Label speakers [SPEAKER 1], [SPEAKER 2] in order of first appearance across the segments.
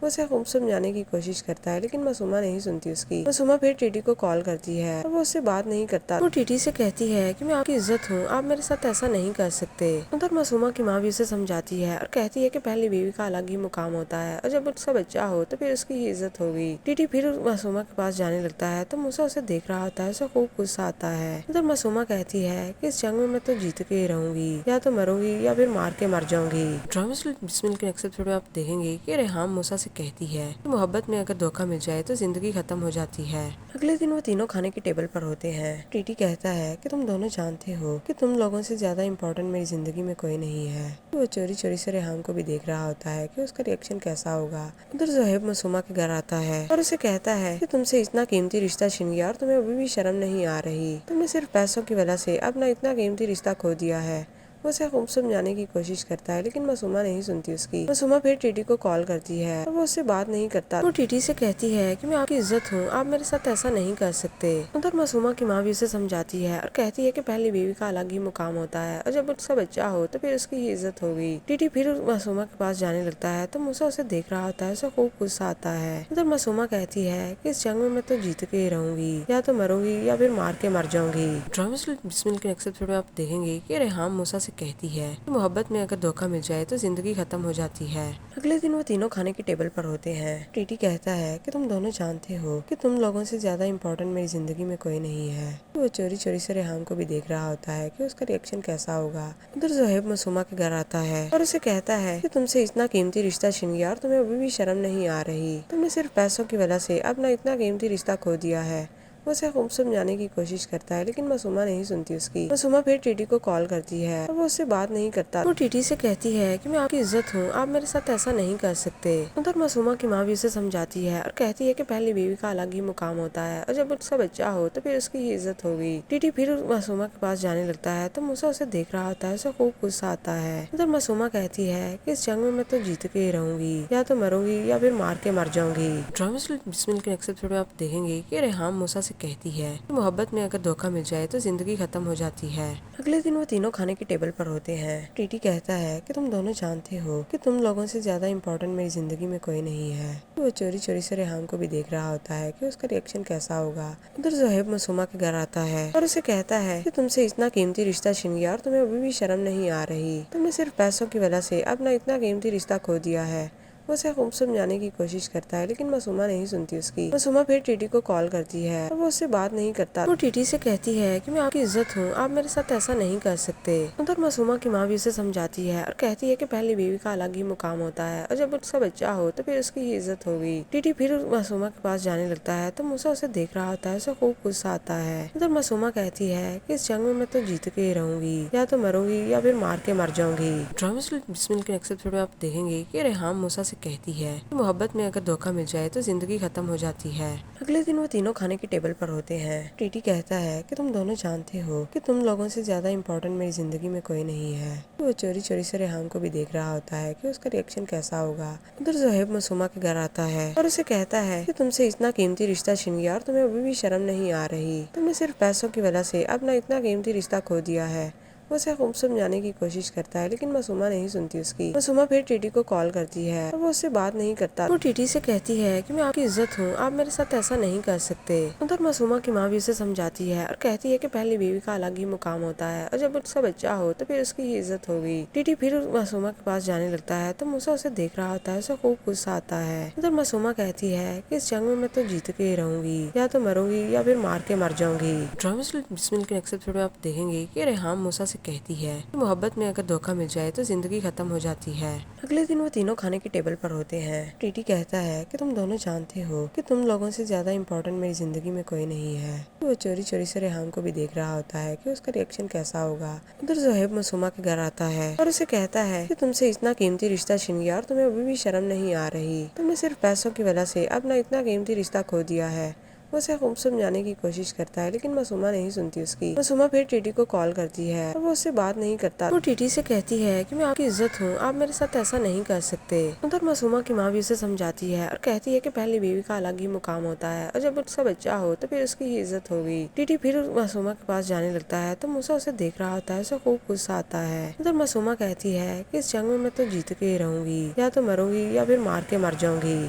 [SPEAKER 1] وہ اسے خوب سمجھانے کی کوشش کرتا ہے لیکن معصومہ نہیں سنتی اس کی۔ معصومہ پھر ٹیٹی کو کال کرتی ہے اور وہ اس سے بات نہیں کرتا۔ وہ ٹیٹی سے کہتی ہے کہ میں آپ کی عزت ہوں، آپ میرے ساتھ ایسا نہیں کر سکتے۔ ادھر معصومہ کی ماں بھی اسے سمجھاتی ہے اور کہتی ہے کہ پہلی بیوی کا الگ ہی مقام ہوتا ہے اور جب اس کا بچہ ہو تو پھر اس کی ہی عزت ہوگی۔ ٹیٹی پھر معصومہ کے پاس جانے لگتا ہے تو موسیٰ اسے دیکھ رہا ہوتا ہے، اسے خوب غصہ آتا ہے۔ ادھر معصومہ کہتی ہے کہ اس جنگ میں تو جیت کے ہی رہوں گی، یا تو مروں گی یا پھر مار کے مر جاؤں گی۔ ڈرامہ بسمل کے نیکسٹ ایپیسوڈ میں آپ دیکھیں گے کہ ریحام موسیٰ سے کہتی ہے کہ محبت میں اگر دھوکہ مل جائے تو زندگی ختم ہو جاتی ہے۔ اگلے دن وہ تینوں کھانے کی ٹیبل پر ہوتے ہیں۔ ٹیٹی کہتا ہے کہ تم دونوں جانتے ہو کہ تم لوگوں سے زیادہ امپورٹنٹ میری زندگی میں کوئی نہیں ہے۔ وہ چوری چوری سے ریحام کو بھی دیکھ رہا ہوتا ہے کہ اس کا ریئیکشن کیسا ہوگا۔ ادھر زہیب معصومہ کے گھر آتا ہے اور اسے کہتا ہے کہ تم سے اتنا قیمتی رشتہ چھن گیا اور تمہیں ابھی بھی شرم نہیں آ رہی، تم نے صرف پیسوں کی وجہ سے اپنا اتنا قیمتی رشتہ کھو دیا ہے وہ اسے خوب سمجھانے کی کوشش کرتا ہے لیکن معصومہ نہیں سنتی اس کی۔ معصومہ پھر ٹیٹی کو کال کرتی ہے اور وہ اس سے بات نہیں کرتا۔ وہ ٹیٹی سے کہتی ہے کہ میں آپ کی عزت ہوں، آپ میرے ساتھ ایسا نہیں کر سکتے۔ ادھر معصومہ کی ماں بھی اسے سمجھاتی ہے اور کہتی ہے کہ پہلی بیوی کا الگ ہی مقام ہوتا ہے اور جب اس کا بچہ ہو تو پھر اس کی ہی عزت ہوگی۔ ٹیٹی پھر معصومہ کے پاس جانے لگتا ہے تو موسیٰ اسے دیکھ رہا ہوتا ہے، اسے خوب غصہ آتا ہے۔ ادھر معصومہ کہتی ہے کہ اس جنگ میں تو جیت کے ہی رہوں گی، یا تو مروں گی یا پھر مار کے مر جاؤں گی۔ ڈرامہ بسمل کے نیکسٹ ایپیسوڈ میں آپ دیکھیں گے کہ ریحام موسیٰ سے کہتی ہے کہ محبت میں اگر دھوکہ مل جائے تو زندگی ختم ہو جاتی ہے۔ اگلے دن وہ تینوں کھانے کی ٹیبل پر ہوتے ہیں۔ ٹیٹی کہتا ہے کہ تم دونوں جانتے ہو کہ تم لوگوں سے زیادہ امپورٹنٹ میری زندگی میں کوئی نہیں ہے۔ وہ چوری چوری سے ریحام کو بھی دیکھ رہا ہوتا ہے کہ اس کا ریئیکشن کیسا ہوگا۔ ادھر زہیب معصومہ کے گھر آتا ہے اور اسے کہتا ہے کہ تم سے اتنا قیمتی رشتہ چھن گیا اور تمہیں ابھی بھی شرم نہیں آ رہی، تم نے صرف پیسوں کی وجہ سے اپنا اتنا قیمتی رشتہ کھو دیا ہے۔ وہ اسے خوب سمجھانے کی کوشش کرتا ہے لیکن معصومہ نہیں سنتی اس کی۔ معصومہ پھر ٹیٹی کو کال کرتی ہے اور وہ اس سے بات نہیں کرتا۔ وہ ٹیٹی سے کہتی ہے کہ میں آپ کی عزت ہوں، آپ میرے ساتھ ایسا نہیں کر سکتے۔ ادھر معصومہ کی ماں بھی اسے سمجھاتی ہے اور کہتی ہے کہ پہلی بیوی کا الگ ہی مقام ہوتا ہے اور جب اس کا بچہ ہو تو پھر اس کی ہی عزت ہوگی۔ ٹیٹی پھر معصومہ کے پاس جانے لگتا ہے تو موسیٰ اسے دیکھ رہا ہوتا ہے، اسے خوب غصہ آتا ہے۔ ادھر معصومہ کہتی ہے کہ اس جنگ میں تو جیت کے ہی رہوں گی، یا تو مروں گی یا پھر مار کے مر جاؤں گی۔ ڈرامہ بسمل کے نیکسٹ ایپیسوڈ میں آپ دیکھیں گے کہ ریحام موسیٰ سے کہتی ہے کہ محبت میں اگر دھوکہ مل جائے تو زندگی ختم ہو جاتی ہے۔ اگلے دن وہ تینوں کھانے کی ٹیبل پر ہوتے ہیں۔ ٹیٹی کہتا ہے کہ تم دونوں جانتے ہو کہ تم لوگوں سے زیادہ امپورٹنٹ میری زندگی میں کوئی نہیں ہے۔ وہ چوری چوری سے ریحام کو بھی دیکھ رہا ہوتا ہے کہ اس کا ریئیکشن کیسا ہوگا۔ ادھر زہیب معصومہ کے گھر آتا ہے اور اسے کہتا ہے کہ تم سے اتنا قیمتی رشتہ چھن گیا اور تمہیں ابھی بھی شرم نہیں آ رہی، تم نے صرف پیسوں کی وجہ سے اپنا اتنا قیمتی رشتہ کھو دیا ہے۔ وہ اسے خوب سمجھانے کی کوشش کرتا ہے لیکن معصومہ نہیں سنتی اس کی۔ معصومہ پھر ٹیٹی کو کال کرتی ہے اور وہ اس سے بات نہیں کرتا۔ وہ ٹیٹی سے کہتی ہے کہ میں آپ کی عزت ہوں، آپ میرے ساتھ ایسا نہیں کر سکتے۔ ادھر معصومہ کی ماں بھی اسے سمجھاتی ہے اور کہتی ہے کہ پہلی بیوی کا الگ ہی مقام ہوتا ہے اور جب اس کا بچہ ہو تو پھر اس کی ہی عزت ہوگی۔ ٹیٹی پھر معصومہ کے پاس جانے لگتا ہے تو موسیٰ اسے دیکھ رہا ہوتا ہے، اسے خوب غصہ آتا ہے۔ ادھر معصومہ کہتی ہے کہ اس جنگ میں تو جیت کے ہی رہوں گی، یا تو مروں گی یا پھر مار کے مر جاؤں گی۔ ڈرامہ بسمل کے نیکسٹ ایپیسوڈ میں آپ دیکھیں گے کہ ریحام موسیٰ سے کہتی ہے کہ محبت میں اگر دھوکہ مل جائے تو زندگی ختم ہو جاتی ہے۔ اگلے دن وہ تینوں کھانے کی ٹیبل پر ہوتے ہیں۔ ٹیٹی کہتا ہے کہ تم دونوں جانتے ہو کہ تم لوگوں سے زیادہ امپورٹنٹ میری زندگی میں کوئی نہیں ہے۔ وہ چوری چوری سے ریحام کو بھی دیکھ رہا ہوتا ہے کہ اس کا ریئیکشن کیسا ہوگا۔ ادھر زہیب معصومہ کے گھر آتا ہے اور اسے کہتا ہے کہ تم سے اتنا قیمتی رشتہ چھن گیا اور تمہیں ابھی بھی شرم نہیں آ رہی، تم نے صرف پیسوں کی وجہ سے اپنا اتنا قیمتی رشتہ کھو دیا ہے۔ وہ اسے خوب سمجھانے کی کوشش کرتا ہے لیکن معصومہ نہیں سنتی اس کی۔ معصومہ پھر ٹیٹی کو کال کرتی ہے اور وہ اس سے بات نہیں کرتا۔ وہ ٹیٹی سے کہتی ہے کہ میں آپ کی عزت ہوں، آپ میرے ساتھ ایسا نہیں کر سکتے۔ ادھر معصومہ کی ماں بھی اسے سمجھاتی ہے اور کہتی ہے کہ پہلی بیوی کا الگ ہی مقام ہوتا ہے اور جب اس کا بچہ ہو تو پھر اس کی ہی عزت ہوگی۔ ٹیٹی پھر معصومہ کے پاس جانے لگتا ہے تو موسیٰ اسے دیکھ رہا ہوتا ہے، اسے خوب غصہ آتا ہے۔ ادھر معصومہ کہتی ہے کہ اس جنگ میں تو جیت کے ہی رہوں گی، یا تو مروں گی یا پھر مار کے مر جاؤں گی۔ ڈرامہ بسمل کے نیکسٹ ایپیسوڈ میں آپ دیکھیں گے کہ ریحام موسیٰ سے کہتی ہے کہ محبت میں اگر دھوکہ مل جائے تو زندگی ختم ہو جاتی ہے۔ اگلے دن وہ تینوں کھانے کی ٹیبل پر ہوتے ہیں۔ ٹیٹی کہتا ہے کہ تم دونوں جانتے ہو کہ تم لوگوں سے زیادہ امپورٹنٹ میری زندگی میں کوئی نہیں ہے۔ وہ چوری چوری سے ریحام کو بھی دیکھ رہا ہوتا ہے کہ اس کا ریئیکشن کیسا ہوگا۔ ادھر زہیب معصومہ کے گھر آتا ہے اور اسے کہتا ہے کہ تم سے اتنا قیمتی رشتہ چھن گیا اور تمہیں ابھی بھی شرم نہیں آ رہی، تم نے صرف پیسوں کی وجہ سے اپنا اتنا قیمتی رشتہ کھو دیا ہے۔ وہ اسے خوب سمجھانے کی کوشش کرتا ہے لیکن معصومہ نہیں سنتی اس کی۔ معصومہ پھر ٹیٹی کو کال کرتی ہے اور وہ اس سے بات نہیں کرتا۔ وہ ٹیٹی سے کہتی ہے کہ میں آپ کی عزت ہوں، آپ میرے ساتھ ایسا نہیں کر سکتے۔ ادھر معصومہ کی ماں بھی اسے سمجھاتی ہے اور کہتی ہے کہ پہلی بیوی کا الگ ہی مقام ہوتا ہے اور جب اس کا بچہ ہو تو پھر اس کی ہی عزت ہوگی۔ ٹیٹی پھر معصومہ کے پاس جانے لگتا ہے تو موسیٰ اسے دیکھ رہا ہوتا ہے، اسے خوب غصہ آتا ہے۔ ادھر معصومہ کہتی ہے کہ اس جنگ میں تو جیت کے ہی رہوں گی، یا تو مروں گی یا پھر مار کے مر جاؤں گی۔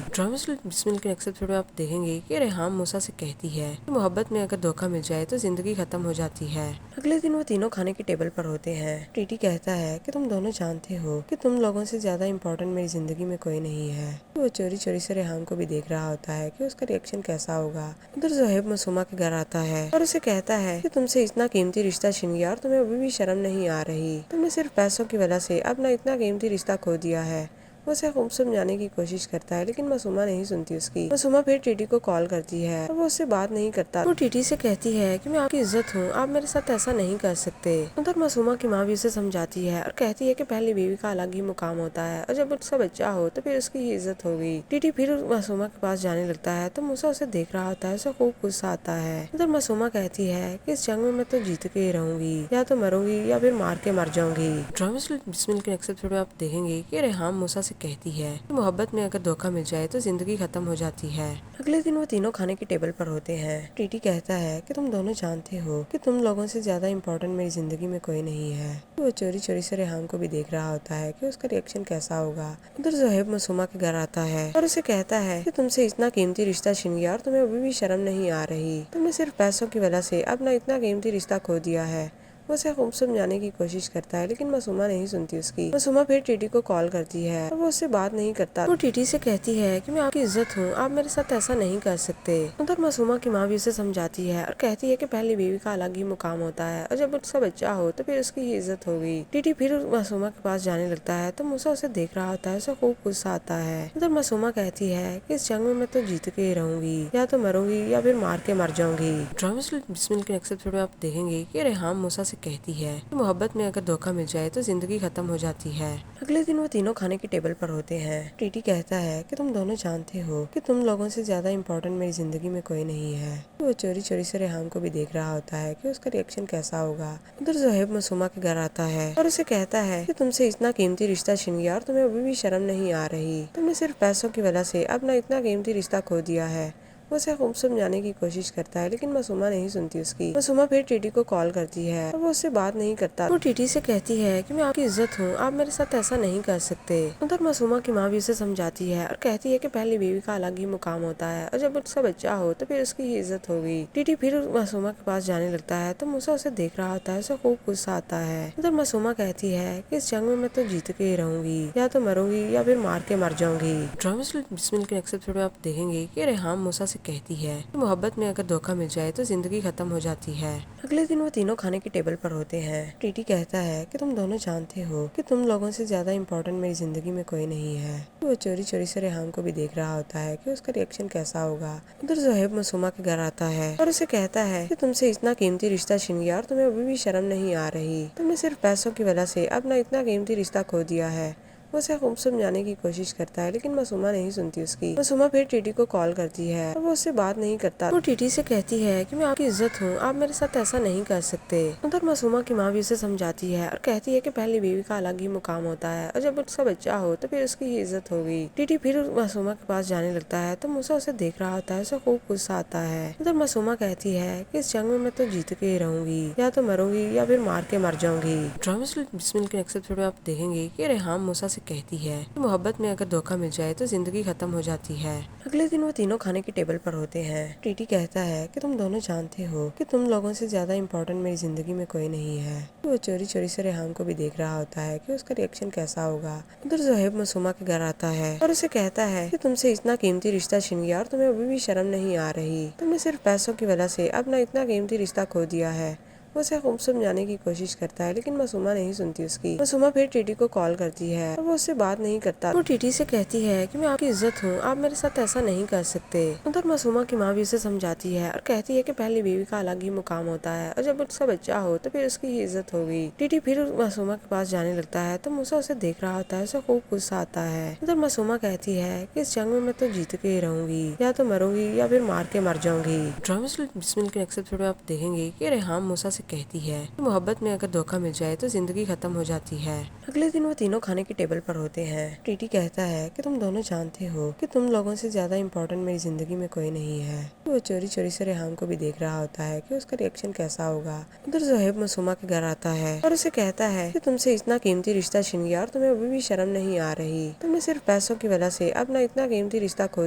[SPEAKER 1] ڈرامہ بسمل کے نیکسٹ ایپیسوڈ میں آپ دیکھیں گے کہ ریحام موسیٰ سے کہتی ہے کہ محبت میں اگر دھوکہ مل جائے تو زندگی ختم ہو جاتی ہے۔ اگلے دن وہ تینوں کھانے کی ٹیبل پر ہوتے ہیں۔ ٹیٹی کہتا ہے کہ تم دونوں جانتے ہو کہ تم لوگوں سے زیادہ امپورٹنٹ میری زندگی میں کوئی نہیں ہے۔ وہ چوری چوری سے ریحام کو بھی دیکھ رہا ہوتا ہے کہ اس کا ریئیکشن کیسا ہوگا۔ ادھر زہیب معصومہ کے گھر آتا ہے اور اسے کہتا ہے کہ تم سے اتنا قیمتی رشتہ چھن گیا اور تمہیں ابھی بھی شرم نہیں آ رہی، تم نے صرف پیسوں کی وجہ سے اپنا اتنا قیمتی رشتہ کھو دیا ہے۔ وہ اسے خوب سمجھانے کی کوشش کرتا ہے لیکن معصومہ نہیں سنتی اس کی۔ معصومہ پھر ٹیٹی کو کال کرتی ہے اور وہ اس سے بات نہیں کرتا۔ وہ ٹیٹی سے کہتی ہے کہ میں آپ کی عزت ہوں، آپ میرے ساتھ ایسا نہیں کر سکتے۔ ادھر معصومہ کی ماں بھی اسے سمجھاتی ہے اور کہتی ہے کہ پہلی بیوی کا الگ ہی مقام ہوتا ہے اور جب اس کا بچہ ہو تو پھر اس کی ہی عزت ہوگی۔ ٹیٹی پھر معصومہ کے پاس جانے لگتا ہے تو موسیٰ اسے دیکھ رہا ہوتا ہے، اسے خوب غصہ آتا ہے۔ ادھر معصومہ کہتی ہے کہ اس جنگ میں تو جیت کے ہی رہوں گی، یا تو مروں گی یا پھر مار کے مر جاؤں گی۔ ڈرامے بسمل کے نیکسٹ ایپیسوڈ میں آپ دیکھیں گے کہ ریحام موسیٰ سے کہتی ہے کہ محبت میں اگر دھوکہ مل جائے تو زندگی ختم ہو جاتی ہے۔ اگلے دن وہ تینوں کھانے کی ٹیبل پر ہوتے ہیں۔ ٹیٹی کہتا ہے کہ تم دونوں جانتے ہو کہ تم لوگوں سے زیادہ امپورٹنٹ میری زندگی میں کوئی نہیں ہے۔ وہ چوری چوری سے ریحام کو بھی دیکھ رہا ہوتا ہے کہ اس کا ریئیکشن کیسا ہوگا۔ ادھر زہیب معصومہ کے گھر آتا ہے اور اسے کہتا ہے کہ تم سے اتنا قیمتی رشتہ چھن گیا اور تمہیں ابھی بھی شرم نہیں آ رہی، تم نے صرف پیسوں کی وجہ سے اپنا اتنا قیمتی رشتہ کھو دیا ہے۔ وہ اسے خوب سمجھانے کی کوشش کرتا ہے لیکن معصومہ نہیں سنتی اس کی۔ معصومہ پھر ٹیٹی کو کال کرتی ہے اور وہ اس سے بات نہیں کرتا۔ وہ ٹیٹی سے کہتی ہے کہ میں آپ کی عزت ہوں، آپ میرے ساتھ ایسا نہیں کر سکتے۔ ادھر معصومہ کی ماں بھی اسے سمجھاتی ہے اور کہتی ہے کہ پہلی بیوی کا الگ ہی مقام ہوتا ہے اور جب اس کا بچہ ہو تو پھر اس کی ہی عزت ہوگی۔ ٹیٹی پھر معصومہ کے پاس جانے لگتا ہے تو موسیٰ اسے دیکھ رہا ہوتا ہے، اسے خوب غصہ آتا ہے۔ ادھر معصومہ کہتی ہے کہ اس جنگ میں تو جیت کے ہی رہوں گی، یا تو مروں گی یا پھر مار کے مر جاؤں گی۔ ڈرامے بسمل کے نیکسٹ ایپیسوڈ میں آپ دیکھیں گے کہ ریحام موسیٰ سے کہتی ہے کہ محبت میں اگر دھوکہ مل جائے تو زندگی ختم ہو جاتی ہے۔ اگلے دن وہ تینوں کھانے کی ٹیبل پر ہوتے ہیں۔ ٹیٹی کہتا ہے کہ تم دونوں جانتے ہو کہ تم لوگوں سے زیادہ امپورٹنٹ میری زندگی میں کوئی نہیں ہے۔ وہ چوری چوری سے ریحام کو بھی دیکھ رہا ہوتا ہے کہ اس کا ریئیکشن کیسا ہوگا۔ ادھر زہیب معصومہ کے گھر آتا ہے اور اسے کہتا ہے کہ تم سے اتنا قیمتی رشتہ چھن گیا اور تمہیں ابھی بھی شرم نہیں آ رہی، تم نے صرف پیسوں کی وجہ سے اپنا اتنا قیمتی رشتہ کھو دیا ہے۔ وہ اسے خوب سمجھانے کی کوشش کرتا ہے لیکن معصومہ نہیں سنتی اس کی۔ معصومہ پھر ٹیٹی کو کال کرتی ہے اور وہ اس سے بات نہیں کرتا۔ وہ ٹیٹی سے کہتی ہے کہ میں آپ کی عزت ہوں، آپ میرے ساتھ ایسا نہیں کر سکتے۔ ادھر معصومہ کی ماں بھی اسے سمجھاتی ہے اور کہتی ہے کہ پہلی بیوی کا الگ ہی مقام ہوتا ہے اور جب اس کا بچہ ہو تو پھر اس کی ہی عزت ہوگی۔ ٹیٹی پھر معصومہ کے پاس جانے لگتا ہے تو موسیٰ اسے دیکھ رہا ہوتا ہے، اسے خوب غصہ آتا ہے۔ ادھر معصومہ کہتی ہے کہ اس جنگ میں تو جیت کے ہی رہوں گی، یا تو مروں گی یا پھر مار کے مر جاؤں گی۔ ڈرامے بسمل کے نیکسٹ ایپیسوڈ میں آپ دیکھیں گے کہ ریحام موسیٰ سے کہتی ہے کہ محبت میں اگر دھوکہ مل جائے تو زندگی ختم ہو جاتی ہے۔ اگلے دن وہ تینوں کھانے کی ٹیبل پر ہوتے ہیں۔ ٹیٹی کہتا ہے کہ تم دونوں جانتے ہو کہ تم لوگوں سے زیادہ امپورٹنٹ میری زندگی میں کوئی نہیں ہے۔ وہ چوری چوری سے ریحام کو بھی دیکھ رہا ہوتا ہے کہ اس کا ریئیکشن کیسا ہوگا۔ ادھر زہیب معصومہ کے گھر آتا ہے اور اسے کہتا ہے کہ تم سے اتنا قیمتی رشتہ چھن گیا اور تمہیں ابھی بھی شرم نہیں آ رہی، تم نے صرف پیسوں کی وجہ سے اپنا اتنا قیمتی رشتہ کھو دیا ہے۔ وہ اسے خوب سمجھانے کی کوشش کرتا ہے لیکن معصومہ نہیں سنتی اس کی۔ معصومہ پھر ٹیٹی کو کال کرتی ہے اور وہ اس سے بات نہیں کرتا۔ وہ ٹیٹی سے کہتی ہے کہ میں آپ کی عزت ہوں، آپ میرے ساتھ ایسا نہیں کر سکتے۔ ادھر معصومہ کی ماں بھی اسے سمجھاتی ہے اور کہتی ہے کہ پہلی بیوی کا الگ ہی مقام ہوتا ہے اور جب اس کا بچہ ہو تو پھر اس کی ہی عزت ہوگی۔ ٹیٹی پھر معصومہ کے پاس جانے لگتا ہے تو موسیٰ اسے دیکھ رہا ہوتا ہے، اسے خوب غصہ آتا ہے۔ ادھر معصومہ کہتی ہے کہ اس جنگ میں تو جیت کے ہی رہوں گی، یا تو مروں گی یا پھر مار کے مر جاؤں گی۔ ڈرامے بسمل کے نیکسٹ ایپیسوڈ میں آپ دیکھیں گے کہ ریحام موسیٰ سے کہتی ہے کہ محبت میں اگر دھوکہ مل جائے تو زندگی ختم ہو جاتی ہے۔ اگلے دن وہ تینوں کھانے کی ٹیبل پر ہوتے ہیں۔ ٹیٹی کہتا ہے کہ تم دونوں جانتے ہو کہ تم لوگوں سے زیادہ امپورٹنٹ میری زندگی میں کوئی نہیں ہے۔ وہ چوری چوری سے ریحام کو بھی دیکھ رہا ہوتا ہے کہ اس کا ریئیکشن کیسا ہوگا۔ ادھر زہیب معصومہ کے گھر آتا ہے اور اسے کہتا ہے کہ تم سے اتنا قیمتی رشتہ چھن گیا اور تمہیں ابھی بھی شرم نہیں آ رہی، تم نے صرف پیسوں کی وجہ سے اپنا اتنا قیمتی رشتہ کھو دیا ہے۔ وہ اسے خوب سمجھانے کی کوشش کرتا ہے لیکن معصومہ نہیں سنتی اس کی۔ معصومہ پھر ٹیٹی کو کال کرتی ہے اور وہ اس سے بات نہیں کرتا۔ وہ ٹیٹی پھر معصومہ کے پاس جانے لگتا ہے تو موسیٰ اسے دیکھ رہا ہوتا ہے، اسے خوب غصہ آتا ہے۔ ادھر زہیب معصومہ کے گھر آتا ہے اور اسے کہتا ہے کہ تم سے اتنا قیمتی رشتہ چھن گیا اور تمہیں ابھی بھی شرم نہیں آ رہی، تم نے صرف پیسوں کی وجہ سے اپنا اتنا قیمتی رشتہ کھو دیا ہے۔ وہ اسے خوب سمجھانے کی کوشش کرتا ہے لیکن معصومہ نہیں سنتی اس کی۔ معصومہ پھر ٹیٹی کو کال کرتی ہے اور وہ اس سے بات نہیں کرتا۔ وہ ٹیٹی سے کہتی ہے کہ میں آپ کی عزت ہوں، آپ میرے ساتھ ایسا نہیں کر سکتے۔ ادھر معصومہ کی ماں بھی اسے سمجھاتی ہے اور کہتی ہے کہ پہلی بیوی کا الگ ہی مقام ہوتا ہے اور جب اس کا بچہ ہو تو پھر اس کی ہی عزت ہوگی۔ ٹیٹی پھر معصومہ کے پاس جانے لگتا ہے تو موسیٰ اسے دیکھ رہا ہوتا ہے، اسے خوب غصہ آتا ہے۔ ادھر معصومہ کہتی ہے کہ اس جنگ میں تو جیت کے ہی رہوں گی، یا تو مروں گی یا پھر مار کے مر جاؤں گی۔ ڈرامے بسمل کے نیکسٹ ایپیسوڈ میں آپ دیکھیں گے کہ ریحام موسیٰ سے کہتی ہے کہ محبت میں اگر دھوکہ مل جائے تو زندگی ختم ہو جاتی ہے۔ اگلے دن وہ تینوں کھانے کی ٹیبل پر ہوتے ہیں۔ ٹیٹی کہتا ہے کہ تم دونوں جانتے ہو کہ تم لوگوں سے زیادہ امپورٹنٹ میری زندگی میں کوئی نہیں ہے۔ وہ چوری چوری سے ریحام کو بھی دیکھ رہا ہوتا ہے کہ اس کا ریئیکشن کیسا ہوگا۔ ادھر زہیب معصومہ کے گھر آتا ہے اور اسے کہتا ہے کہ تم سے اتنا قیمتی رشتہ چھن گیا اور تمہیں ابھی بھی شرم نہیں آ رہی، تم نے صرف پیسوں کی وجہ سے اپنا اتنا قیمتی رشتہ کھو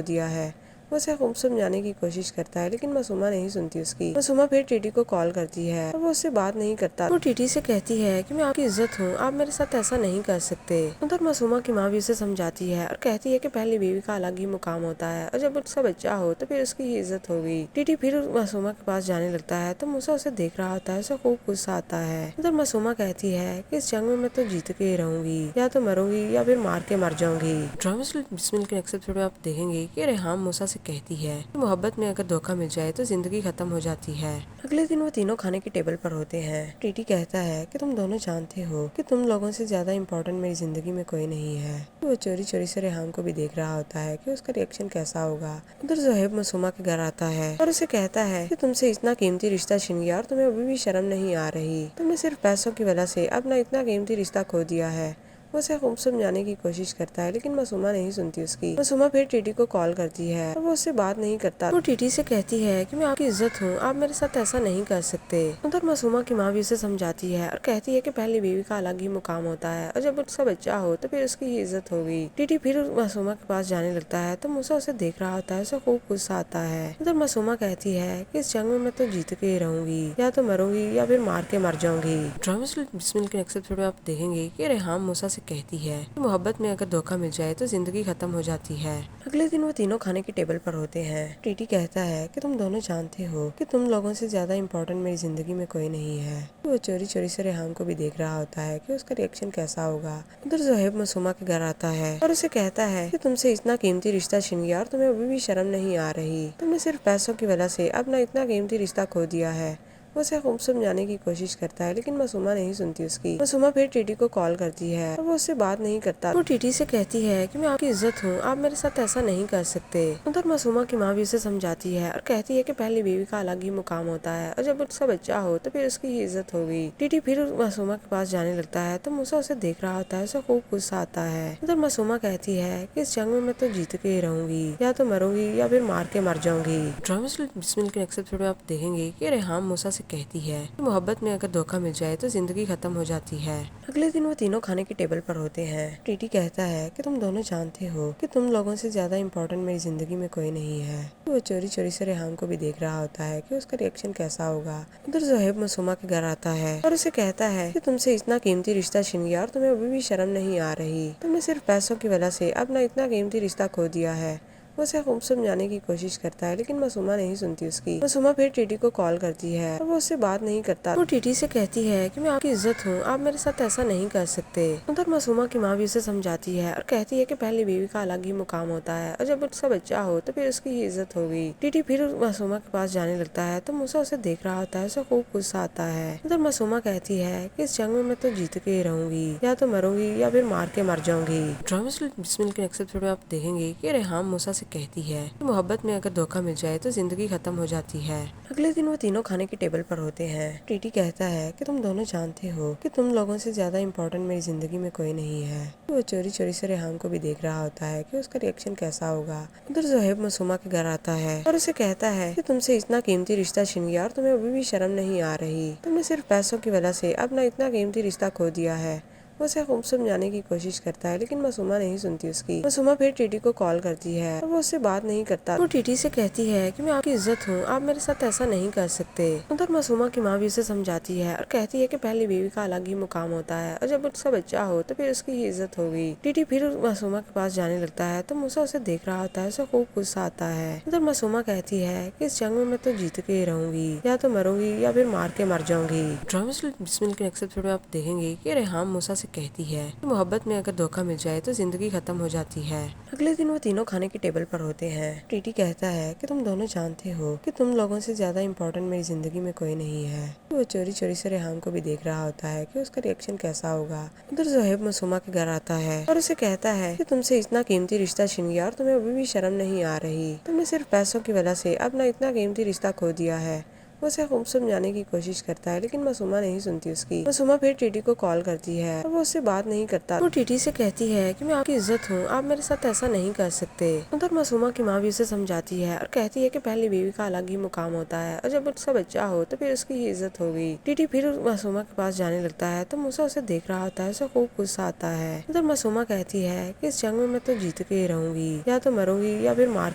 [SPEAKER 1] دیا ہے۔ وہ اسے خوب سمجھانے کی کوشش کرتا ہے لیکن معصومہ نہیں سنتی اس کی۔ معصومہ پھر ٹیٹی کو کال کرتی ہے اور وہ اس سے بات نہیں کرتا۔ وہ ٹیٹی سے کہتی ہے کہ میں آپ کی عزت ہوں، آپ میرے ساتھ ایسا نہیں کر سکتے۔ ادھر معصومہ کی ماں بھی اسے سمجھاتی ہے اور کہتی ہے کہ پہلی بیوی کا الگ ہی مقام ہوتا ہے اور جب اس کا بچہ ہو تو پھر اس کی ہی عزت ہوگی۔ ٹیٹی پھر معصومہ کے پاس جانے لگتا ہے تو موسیٰ اسے دیکھ رہا ہوتا ہے، اسے خوب غصہ آتا ہے۔ ادھر معصومہ کہتی ہے کہ اس جنگ میں تو جیت کے ہی رہوں گی، یا تو مروں گی یا پھر مار کے مر جاؤں گی۔ ڈرامہ بسمل کے نیکسٹ ایپیسوڈ میں آپ دیکھیں گے کہ ریحام موسیٰ سے کہتی ہے کہ محبت میں اگر دھوکہ مل جائے تو زندگی ختم ہو جاتی ہے۔ اگلے دن وہ تینوں کھانے کی ٹیبل پر ہوتے ہیں۔ ٹیٹی کہتا ہے کہ تم دونوں جانتے ہو کہ تم لوگوں سے زیادہ امپورٹنٹ میری زندگی میں کوئی نہیں ہے۔ وہ چوری چوری سے ریحام کو بھی دیکھ رہا ہوتا ہے کہ اس کا ریئیکشن کیسا ہوگا۔ ادھر زہیب معصومہ کے گھر آتا ہے اور اسے کہتا ہے کہ تم سے اتنا قیمتی رشتہ چھن گیا اور تمہیں ابھی بھی شرم نہیں آ رہی، تم نے صرف پیسوں کی وجہ سے اپنا اتنا قیمتی رشتہ کھو دیا ہے۔ وہ اسے خوب سمجھانے کی کوشش کرتا ہے لیکن معصومہ نہیں سنتی اس کی۔ معصومہ پھر ٹیٹی کو کال کرتی ہے اور وہ اس سے بات نہیں کرتا۔ وہ ٹیٹی سے کہتی ہے کہ میں آپ کی عزت ہوں، آپ میرے ساتھ ایسا نہیں کر سکتے۔ ادھر معصومہ کی ماں بھی اسے سمجھاتی ہے اور کہتی ہے کہ پہلی بیوی کا الگ ہی مقام ہوتا ہے اور جب اس کا بچہ ہو تو پھر اس کی ہی عزت ہوگی۔ ٹیٹی پھر معصومہ کے پاس جانے لگتا ہے تو موسیٰ اسے دیکھ رہا ہوتا ہے، اسے خوب غصہ آتا ہے۔ ادھر معصومہ کہتی ہے کہ اس جنگ میں تو جیت کے ہی رہوں گی، یا تو مروں گی یا پھر مار کے مر جاؤں گی۔ ڈرامہ بسمل کے نیکسٹ ایپیسوڈ میں آپ دیکھیں گے کہ ریحام موسیٰ سے کہتی ہے کہ محبت میں اگر دھوکہ مل جائے تو زندگی ختم ہو جاتی ہے۔ اگلے دن وہ تینوں کھانے کی ٹیبل پر ہوتے ہیں۔ ٹیٹی کہتا ہے کہ تم دونوں جانتے ہو کہ تم لوگوں سے زیادہ امپورٹنٹ میری زندگی میں کوئی نہیں ہے۔ وہ چوری چوری سے ریحام کو بھی دیکھ رہا ہوتا ہے کہ اس کا ریئیکشن کیسا ہوگا۔ ادھر زہیب معصومہ کے گھر آتا ہے اور اسے کہتا ہے کہ تم سے اتنا قیمتی رشتہ چھن گیا اور تمہیں ابھی بھی شرم نہیں آ رہی، تم نے صرف پیسوں کی وجہ سے اپنا اتنا قیمتی رشتہ کھو دیا ہے۔ وہ اسے خوب سمجھانے کی کوشش کرتا ہے لیکن معصومہ نہیں سنتی اس کی۔ معصومہ پھر ٹیٹی کو کال کرتی ہے اور وہ اس سے بات نہیں کرتا۔ وہ ٹیٹی سے کہتی ہے کہ میں آپ کی عزت ہوں، آپ میرے ساتھ ایسا نہیں کر سکتے۔ ادھر معصومہ کی ماں بھی اسے سمجھاتی ہے اور کہتی ہے کہ پہلی بیوی کا الگ ہی مقام ہوتا ہے اور جب اس کا بچہ ہو تو پھر اس کی ہی عزت ہوگی۔ ٹیٹی پھر معصومہ کے پاس جانے لگتا ہے تو موسیٰ اسے دیکھ رہا ہوتا ہے، اسے خوب غصہ آتا ہے۔ ادھر معصومہ کہتی ہے کہ اس جنگ میں تو جیت کے ہی رہوں گی، یا تو مروں گی یا پھر مار کے مر جاؤں گی۔ ڈرامہ بسمل کے نیکسٹ ایپیسوڈ میں آپ دیکھیں گے کہ ریحام موسیٰ سے کہتی ہے کہ محبت میں اگر دھوکہ مل جائے تو زندگی ختم ہو جاتی ہے۔ اگلے دن وہ تینوں کھانے کی ٹیبل پر ہوتے ہیں۔ ٹیٹی کہتا ہے کہ تم دونوں جانتے ہو کہ تم لوگوں سے زیادہ امپورٹنٹ میری زندگی میں کوئی نہیں ہے۔ وہ چوری چوری سے ریحام کو بھی دیکھ رہا ہوتا ہے کہ اس کا ریئیکشن کیسا ہوگا۔ ادھر زہیب معصومہ کے گھر آتا ہے اور اسے کہتا ہے کہ تم سے اتنا قیمتی رشتہ چھن گیا اور تمہیں ابھی بھی شرم نہیں آ رہی، تم نے صرف پیسوں کی وجہ سے اپنا اتنا قیمتی رشتہ کھو دیا ہے۔ وہ اسے خوب سمجھانے کی کوشش کرتا ہے لیکن معصومہ نہیں سنتی اس کی۔ معصومہ پھر ٹیٹی کو کال کرتی ہے اور وہ اس سے بات نہیں کرتا۔ وہ ٹیٹی سے کہتی ہے کہ میں آپ کی عزت ہوں، آپ میرے ساتھ ایسا نہیں کر سکتے۔ ادھر معصومہ کی ماں بھی اسے سمجھاتی ہے اور کہتی ہے کہ پہلی بیوی کا الگ ہی مقام ہوتا ہے اور جب اس کا بچہ ہو تو پھر اس کی ہی عزت ہوگی۔ ٹیٹی پھر معصومہ کے پاس جانے لگتا ہے تو موسیٰ اسے دیکھ رہا ہوتا ہے، اسے خوب غصہ آتا ہے۔ ادھر معصومہ کہتی ہے کہ اس جنگ میں تو جیت کے ہی رہوں گی، یا تو مروں گی یا پھر مار کے مر جاؤں گی۔ ڈرامہ بسمل کے نیکسٹ ایپیسوڈ میں آپ دیکھیں گے کہ ریحام موسیٰ سے کہتی ہے کہ محبت میں اگر دھوکہ مل جائے تو زندگی ختم ہو جاتی ہے۔ اگلے دن وہ تینوں کھانے کی ٹیبل پر ہوتے ہیں۔ ٹیٹی کہتا ہے کہ تم دونوں جانتے ہو کہ تم لوگوں سے زیادہ امپورٹنٹ میری زندگی میں کوئی نہیں ہے۔ وہ چوری چوری سے ریحام کو بھی دیکھ رہا ہوتا ہے کہ اس کا ریئیکشن کیسا ہوگا۔ ادھر زہیب معصومہ کے گھر آتا ہے اور اسے کہتا ہے کہ تم سے اتنا قیمتی رشتہ چھن گیا اور تمہیں ابھی بھی شرم نہیں آ رہی، تم نے صرف پیسوں کی وجہ سے اپنا اتنا قیمتی رشتہ کھو دیا ہے۔ وہ اسے خوب سمجھانے کی کوشش کرتا ہے لیکن معصومہ نہیں سنتی اس کی۔ معصومہ پھر ٹیٹی کو کال کرتی ہے اور وہ اس سے بات نہیں کرتا۔ وہ ٹیٹی پھر معصومہ کے پاس جانے لگتا ہے تو موسیٰ اسے دیکھ رہا ہوتا ہے، اسے خوب غصہ آتا ہے۔ ادھر زہیب معصومہ کے گھر آتا ہے اور اسے کہتا ہے کہ تم سے اتنا قیمتی رشتہ چھن گیا اور تمہیں ابھی بھی شرم نہیں آ رہی، تم نے صرف پیسوں کی وجہ سے اپنا اتنا قیمتی رشتہ کھو دیا ہے۔ وہ اسے خوب سمجھانے کی کوشش کرتا ہے لیکن معصومہ نہیں سنتی اس کی۔ معصومہ پھر ٹیٹی کو کال کرتی ہے اور وہ اس سے بات نہیں کرتا۔ وہ ٹیٹی سے کہتی ہے کہ میں آپ کی عزت ہوں، آپ میرے ساتھ ایسا نہیں کر سکتے۔ ادھر معصومہ کی ماں بھی اسے سمجھاتی ہے اور کہتی ہے کہ پہلی بیوی کا الگ ہی مقام ہوتا ہے اور جب اس کا بچہ ہو تو پھر اس کی ہی عزت ہوگی۔ ٹیٹی پھر معصومہ کے پاس جانے لگتا ہے تو موسیٰ اسے دیکھ رہا ہوتا ہے، اسے خوب غصہ آتا ہے۔ ادھر معصومہ کہتی ہے کہ اس جنگ میں تو جیت کے ہی رہوں گی، یا تو مروں گی یا پھر مار کے مر جاؤں گی۔ ڈرامہ بسمل کے نیکسٹ ایپیسوڈ میں آپ دیکھیں گے کہ ریحام موسیٰ سے کہتی ہے کہ محبت میں اگر دھوکہ مل جائے تو زندگی ختم ہو جاتی ہے۔ اگلے دن وہ تینوں کھانے کی ٹیبل پر ہوتے ہیں۔ ٹیٹی کہتا ہے کہ تم دونوں جانتے ہو کہ تم لوگوں سے زیادہ امپورٹنٹ میری زندگی میں کوئی نہیں ہے۔ وہ چوری چوری سے ریحام کو بھی دیکھ رہا ہوتا ہے کہ اس کا ریئیکشن کیسا ہوگا۔ ادھر زہیب معصومہ کے گھر آتا ہے اور اسے کہتا ہے کہ تم سے اتنا قیمتی رشتہ چھن گیا اور تمہیں ابھی بھی شرم نہیں آ رہی، تم نے صرف پیسوں کی وجہ سے اپنا اتنا قیمتی رشتہ کھو دیا ہے۔ وہ اسے خوب سمجھانے کی کوشش کرتا ہے لیکن معصومہ نہیں سنتی اس کی۔ معصومہ پھر ٹیٹی کو کال کرتی ہے اور وہ اس سے بات نہیں کرتا۔ وہ ٹیٹی سے کہتی ہے کہ میں آپ کی عزت ہوں، آپ میرے ساتھ ایسا نہیں کر سکتے۔ ادھر معصومہ کی ماں بھی اسے سمجھاتی ہے اور کہتی ہے کہ پہلی بیوی کا الگ ہی مقام ہوتا ہے اور جب اس کا بچہ ہو تو پھر اس کی ہی عزت ہوگی۔ ٹیٹی پھر معصومہ کے پاس جانے لگتا ہے تو موسیٰ اسے دیکھ رہا ہوتا ہے، اسے خوب غصہ آتا ہے۔ ادھر معصومہ کہتی ہے کہ اس جنگ میں تو جیت کے ہی رہوں گی، یا تو مروں گی یا پھر مار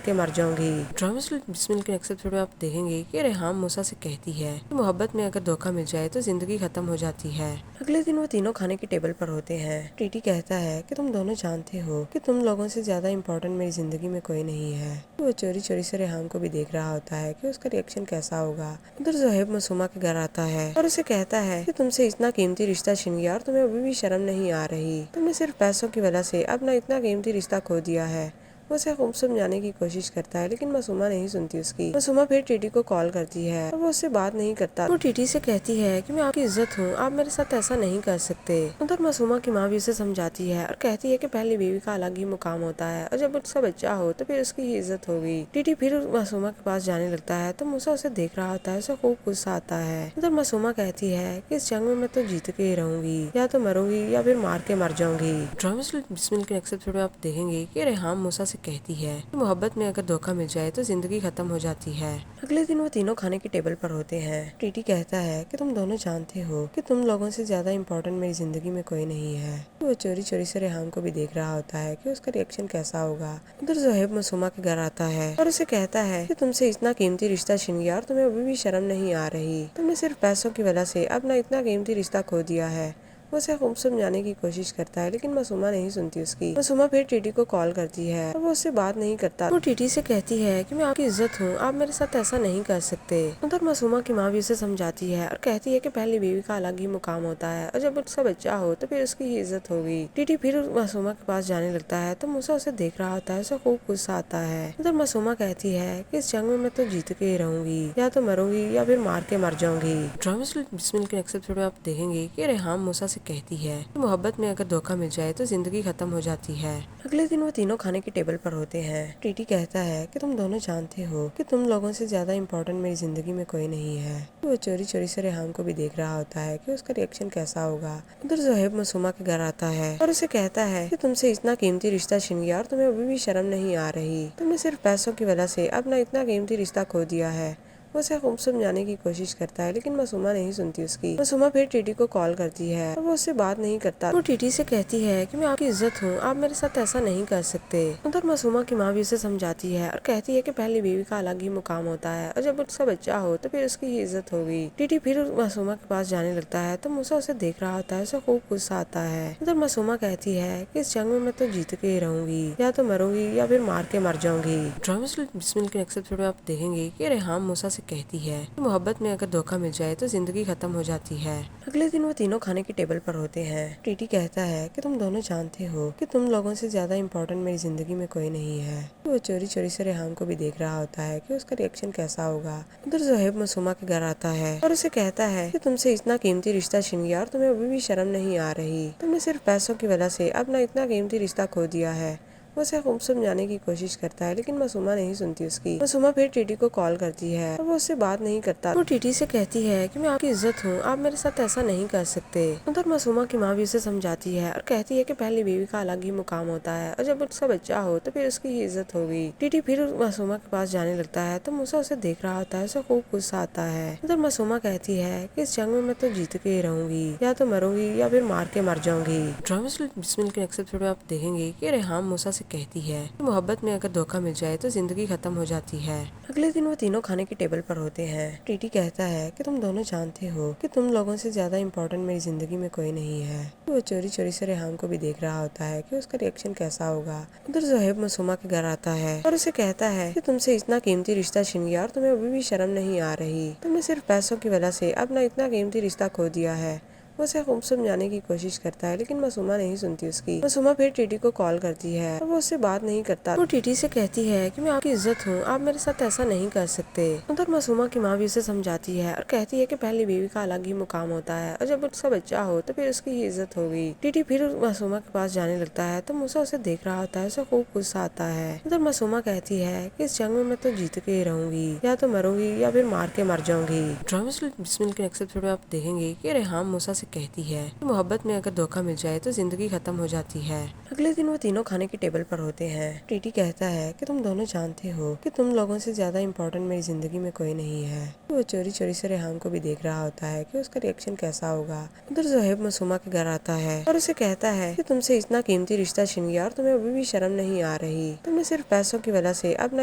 [SPEAKER 1] کے مر جاؤں گی۔ ڈرامہ بسمل کے نیکسٹ ایپیسوڈ میں آپ دیکھیں گے کہ ریحام موسیٰ سے کہتی ہے کہ محبت میں اگر دھوکہ مل جائے تو زندگی ختم ہو جاتی ہے۔ اگلے دن وہ تینوں کھانے کی ٹیبل پر ہوتے ہیں۔ ٹیٹی کہتا ہے کہ تم دونوں جانتے ہو کہ تم لوگوں سے زیادہ امپورٹنٹ میری زندگی میں کوئی نہیں ہے۔ وہ چوری چوری سے ریحام کو بھی دیکھ رہا ہوتا ہے کہ اس کا ریئیکشن کیسا ہوگا۔ ادھر زہیب معصومہ کے گھر آتا ہے اور اسے کہتا ہے کہ تم سے اتنا قیمتی رشتہ چھن گیا اور تمہیں ابھی بھی شرم نہیں آ رہی، تم نے صرف پیسوں کی وجہ سے اپنا اتنا قیمتی رشتہ کھو دیا ہے۔ وہ اسے خوب سمجھانے کی کوشش کرتا ہے لیکن معصومہ نہیں سنتی اس کی۔ معصومہ پھر ٹیٹی کو کال کرتی ہے اور وہ اس سے بات نہیں کرتا۔ وہ ٹیٹی سے کہتی ہے کہ میں آپ کی عزت ہوں، آپ میرے ساتھ ایسا نہیں کر سکتے۔ ادھر معصومہ کی ماں بھی اسے سمجھاتی ہے اور کہتی ہے کہ پہلی بیوی کا الگ ہی مقام ہوتا ہے اور جب اس کا بچہ ہو تو پھر اس کی ہی عزت ہوگی۔ ٹیٹی پھر معصومہ کے پاس جانے لگتا ہے تو موسیٰ اسے دیکھ رہا ہوتا ہے، اسے خوب غصہ آتا ہے۔ ادھر معصومہ کہتی ہے کہ اس جنگ میں تو جیت کے ہی رہوں گی، یا تو مروں گی یا پھر مار کے مر جاؤں گی۔ ڈرامہ بسمل کے نیکسٹ ایپیسوڈ میں آپ دیکھیں گے کہ ریحام موسیٰ سے کہتی ہے کہ محبت میں اگر دھوکہ مل جائے تو زندگی ختم ہو جاتی ہے۔ اگلے دن وہ تینوں کھانے کی ٹیبل پر ہوتے ہیں۔ ٹیٹی کہتا ہے کہ تم دونوں جانتے ہو کہ تم لوگوں سے زیادہ امپورٹنٹ میری زندگی میں کوئی نہیں ہے۔ وہ چوری چوری سے ریحام کو بھی دیکھ رہا ہوتا ہے کہ اس کا ریئیکشن کیسا ہوگا۔ ادھر زہیب معصومہ کے گھر آتا ہے اور اسے کہتا ہے کہ تم سے اتنا قیمتی رشتہ چھن گیا اور تمہیں ابھی بھی شرم نہیں آ رہی، تم نے صرف پیسوں کی وجہ سے اپنا اتنا قیمتی رشتہ کھو دیا ہے۔ وہ اسے خوب سمجھانے کی کوشش کرتا ہے لیکن معصومہ نہیں سنتی اس کی۔ معصومہ پھر ٹیٹی کو کال کرتی ہے اور وہ اس سے بات نہیں کرتا۔ وہ ٹیٹی سے کہتی ہے کہ میں آپ کی عزت ہوں، آپ میرے ساتھ ایسا نہیں کر سکتے۔ ادھر معصومہ کی ماں بھی اسے سمجھاتی ہے اور کہتی ہے کہ پہلی بیوی کا الگ ہی مقام ہوتا ہے اور جب اس کا بچہ ہو تو پھر اس کی ہی عزت ہوگی۔ ٹیٹی پھر معصومہ کے پاس جانے لگتا ہے تو موسیٰ اسے دیکھ رہا ہوتا ہے، اسے خوب غصہ آتا ہے۔ ادھر معصومہ کہتی ہے کہ اس جنگ میں تو جیت کے ہی رہوں گی، یا تو مروں گی یا پھر مار کے مر جاؤں گی۔ ڈرامہ بسمل کے نیکسٹ ایپیسوڈ میں آپ دیکھیں گے کہ ریحام موسیٰ سے کہتی ہے کہ محبت میں اگر دھوکہ مل جائے تو زندگی ختم ہو جاتی ہے۔ اگلے دن وہ تینوں کھانے کی ٹیبل پر ہوتے ہیں۔ ٹیٹی کہتا ہے کہ تم دونوں جانتے ہو کہ تم لوگوں سے زیادہ امپورٹنٹ میری زندگی میں کوئی نہیں ہے۔ وہ چوری چوری سے ریحام کو بھی دیکھ رہا ہوتا ہے کہ اس کا ریئیکشن کیسا ہوگا۔ ادھر زہیب معصومہ کے گھر آتا ہے اور اسے کہتا ہے کہ تم سے اتنا قیمتی رشتہ چھن گیا اور تمہیں ابھی بھی شرم نہیں آ رہی، تم نے صرف پیسوں کی وجہ سے اپنا اتنا قیمتی رشتہ کھو دیا ہے۔ وہ اسے خوب سمجھانے کی کوشش کرتا ہے لیکن معصومہ نہیں سنتی اس کی۔ معصومہ پھر ٹیٹی کو کال کرتی ہے اور وہ اس سے بات نہیں کرتا۔ وہ ٹیٹی سے کہتی ہے کہ میں آپ کی عزت ہوں، آپ میرے ساتھ ایسا نہیں کر سکتے۔ ادھر معصومہ کی ماں بھی اسے سمجھاتی ہے اور کہتی ہے کہ پہلی بیوی کا الگ ہی مقام ہوتا ہے اور جب اس کا بچہ ہو تو پھر اس کی ہی عزت ہوگی۔ ٹیٹی پھر معصومہ کے پاس جانے لگتا ہے تو موسیٰ اسے دیکھ رہا ہوتا ہے، اسے خوب غصہ آتا ہے۔ ادھر معصومہ کہتی ہے کہ اس جنگ میں تو جیت کے ہی رہوں گی، یا تو مروں گی یا پھر مار کے مر جاؤں گی۔ ڈرامہ بسمل کے نیکسٹ ایپیسوڈ میں آپ دیکھیں گے کہ ریحام موسیٰ سے کہتی ہے کہ محبت میں اگر دھوکہ مل جائے تو زندگی ختم ہو جاتی ہے۔ اگلے دن وہ تینوں کھانے کی ٹیبل پر ہوتے ہیں۔ ٹیٹی کہتا ہے کہ تم دونوں جانتے ہو کہ تم لوگوں سے زیادہ امپورٹنٹ میری زندگی میں کوئی نہیں ہے۔ وہ چوری چوری سے ریحام کو بھی دیکھ رہا ہوتا ہے کہ اس کا ریئیکشن کیسا ہوگا۔ ادھر زہیب معصومہ کے گھر آتا ہے اور اسے کہتا ہے کہ تم سے اتنا قیمتی رشتہ چھن گیا اور تمہیں ابھی بھی شرم نہیں آ رہی، تم نے صرف پیسوں کی وجہ سے اپنا اتنا قیمتی رشتہ کھو دیا ہے۔ وہ اسے خوب سمجھانے کی کوشش کرتا ہے لیکن معصومہ نہیں سنتی اس کی۔ معصومہ پھر ٹیٹی کو کال کرتی ہے اور وہ اس سے بات نہیں کرتا۔ وہ ٹیٹی پھر معصومہ کے پاس جانے لگتا ہے تو موسیٰ اسے دیکھ رہا ہوتا ہے، اسے خوب غصہ آتا ہے۔ ادھر زہیب معصومہ کے گھر آتا ہے اور اسے کہتا ہے کہ تم سے اتنا قیمتی رشتہ چھن گیا اور تمہیں ابھی بھی شرم نہیں آ رہی، وہ اسے خوب سمجھانے کی کوشش کرتا ہے لیکن معصومہ نہیں سنتی اس کی۔ معصومہ پھر ٹیٹی کو کال کرتی ہے اور وہ اس سے بات نہیں کرتا۔ وہ ٹیٹی سے کہتی ہے کہ میں آپ کی عزت ہوں، آپ میرے ساتھ ایسا نہیں کر سکتے۔ ادھر معصومہ کی ماں بھی اسے سمجھاتی ہے اور کہتی ہے کہ پہلی بیوی کا الگ ہی مقام ہوتا ہے اور جب اس کا بچہ ہو تو پھر اس کی ہی عزت ہوگی۔ ٹیٹی پھر معصومہ کے پاس جانے لگتا ہے تو موسیٰ اسے دیکھ رہا ہوتا ہے، اسے خوب غصہ آتا ہے۔ ادھر معصومہ کہتی ہے کہ اس جنگ میں تو جیت کے ہی رہوں گی، یا تو مروں گی یا پھر مار کے مر جاؤں گی۔ ڈرامہ بسمل کے نیکسٹ ایپیسوڈ میں آپ دیکھیں گے کہ ریحام موسیٰ سے کہتی ہے کہ محبت میں اگر دھوکہ مل جائے تو زندگی ختم ہو جاتی ہے۔ اگلے دن وہ تینوں کھانے کی ٹیبل پر ہوتے ہیں۔ ٹیٹی کہتا ہے کہ تم دونوں جانتے ہو کہ تم لوگوں سے زیادہ امپورٹنٹ میری زندگی میں کوئی نہیں ہے۔ وہ چوری چوری سے ریحام کو بھی دیکھ رہا ہوتا ہے کہ اس کا ریئیکشن کیسا ہوگا۔ ادھر زہیب معصومہ کے گھر آتا ہے اور اسے کہتا ہے کہ تم سے اتنا قیمتی رشتہ چھن گیا اور تمہیں ابھی بھی شرم نہیں آ رہی، تم نے صرف پیسوں کی وجہ سے اپنا اتنا قیمتی رشتہ کھو دیا ہے۔ وہ اسے خوب سمجھانے کی کوشش کرتا ہے لیکن معصومہ نہیں سنتی اس کی۔ معصومہ پھر ٹیٹی کو کال کرتی ہے اور وہ اس سے بات نہیں کرتا۔ وہ ٹیٹی سے کہتی ہے کہ میں آپ کی عزت ہوں، آپ میرے ساتھ ایسا نہیں کر سکتے۔ ادھر معصومہ کی ماں بھی اسے سمجھاتی ہے اور کہتی ہے کہ پہلی بیوی کا الگ ہی مقام ہوتا ہے اور جب اس کا بچہ ہو تو پھر اس کی ہی عزت ہوگی۔ ٹیٹی پھر معصومہ کے پاس جانے لگتا ہے تو موسیٰ اسے دیکھ رہا ہوتا ہے، اسے خوب غصہ آتا ہے۔ ادھر معصومہ کہتی ہے کہ اس جنگ میں تو جیت کے ہی رہوں گی، یا تو مروں گی یا پھر مار کے مر جاؤں گی۔ ڈرامے بسم اللہ کے نیکسٹ ایپیسوڈ میں آپ دیکھیں گے کہ ریحام موسیٰ سے کہتی ہے کہ محبت میں اگر دھوکہ مل جائے تو زندگی ختم ہو جاتی ہے۔ اگلے دن وہ تینوں کھانے کی ٹیبل پر ہوتے ہیں۔ ٹیٹی کہتا ہے کہ تم دونوں جانتے ہو کہ تم لوگوں سے زیادہ امپورٹنٹ میری زندگی میں کوئی نہیں ہے۔ وہ چوری چوری سے ریحام کو بھی دیکھ رہا ہوتا ہے کہ اس کا ریئیکشن کیسا ہوگا۔ ادھر زہیب معصومہ کے گھر آتا ہے اور اسے کہتا ہے کہ تم سے اتنا قیمتی رشتہ چھن گیا اور تمہیں ابھی بھی شرم نہیں آ رہی، تم نے صرف پیسوں کی وجہ سے اپنا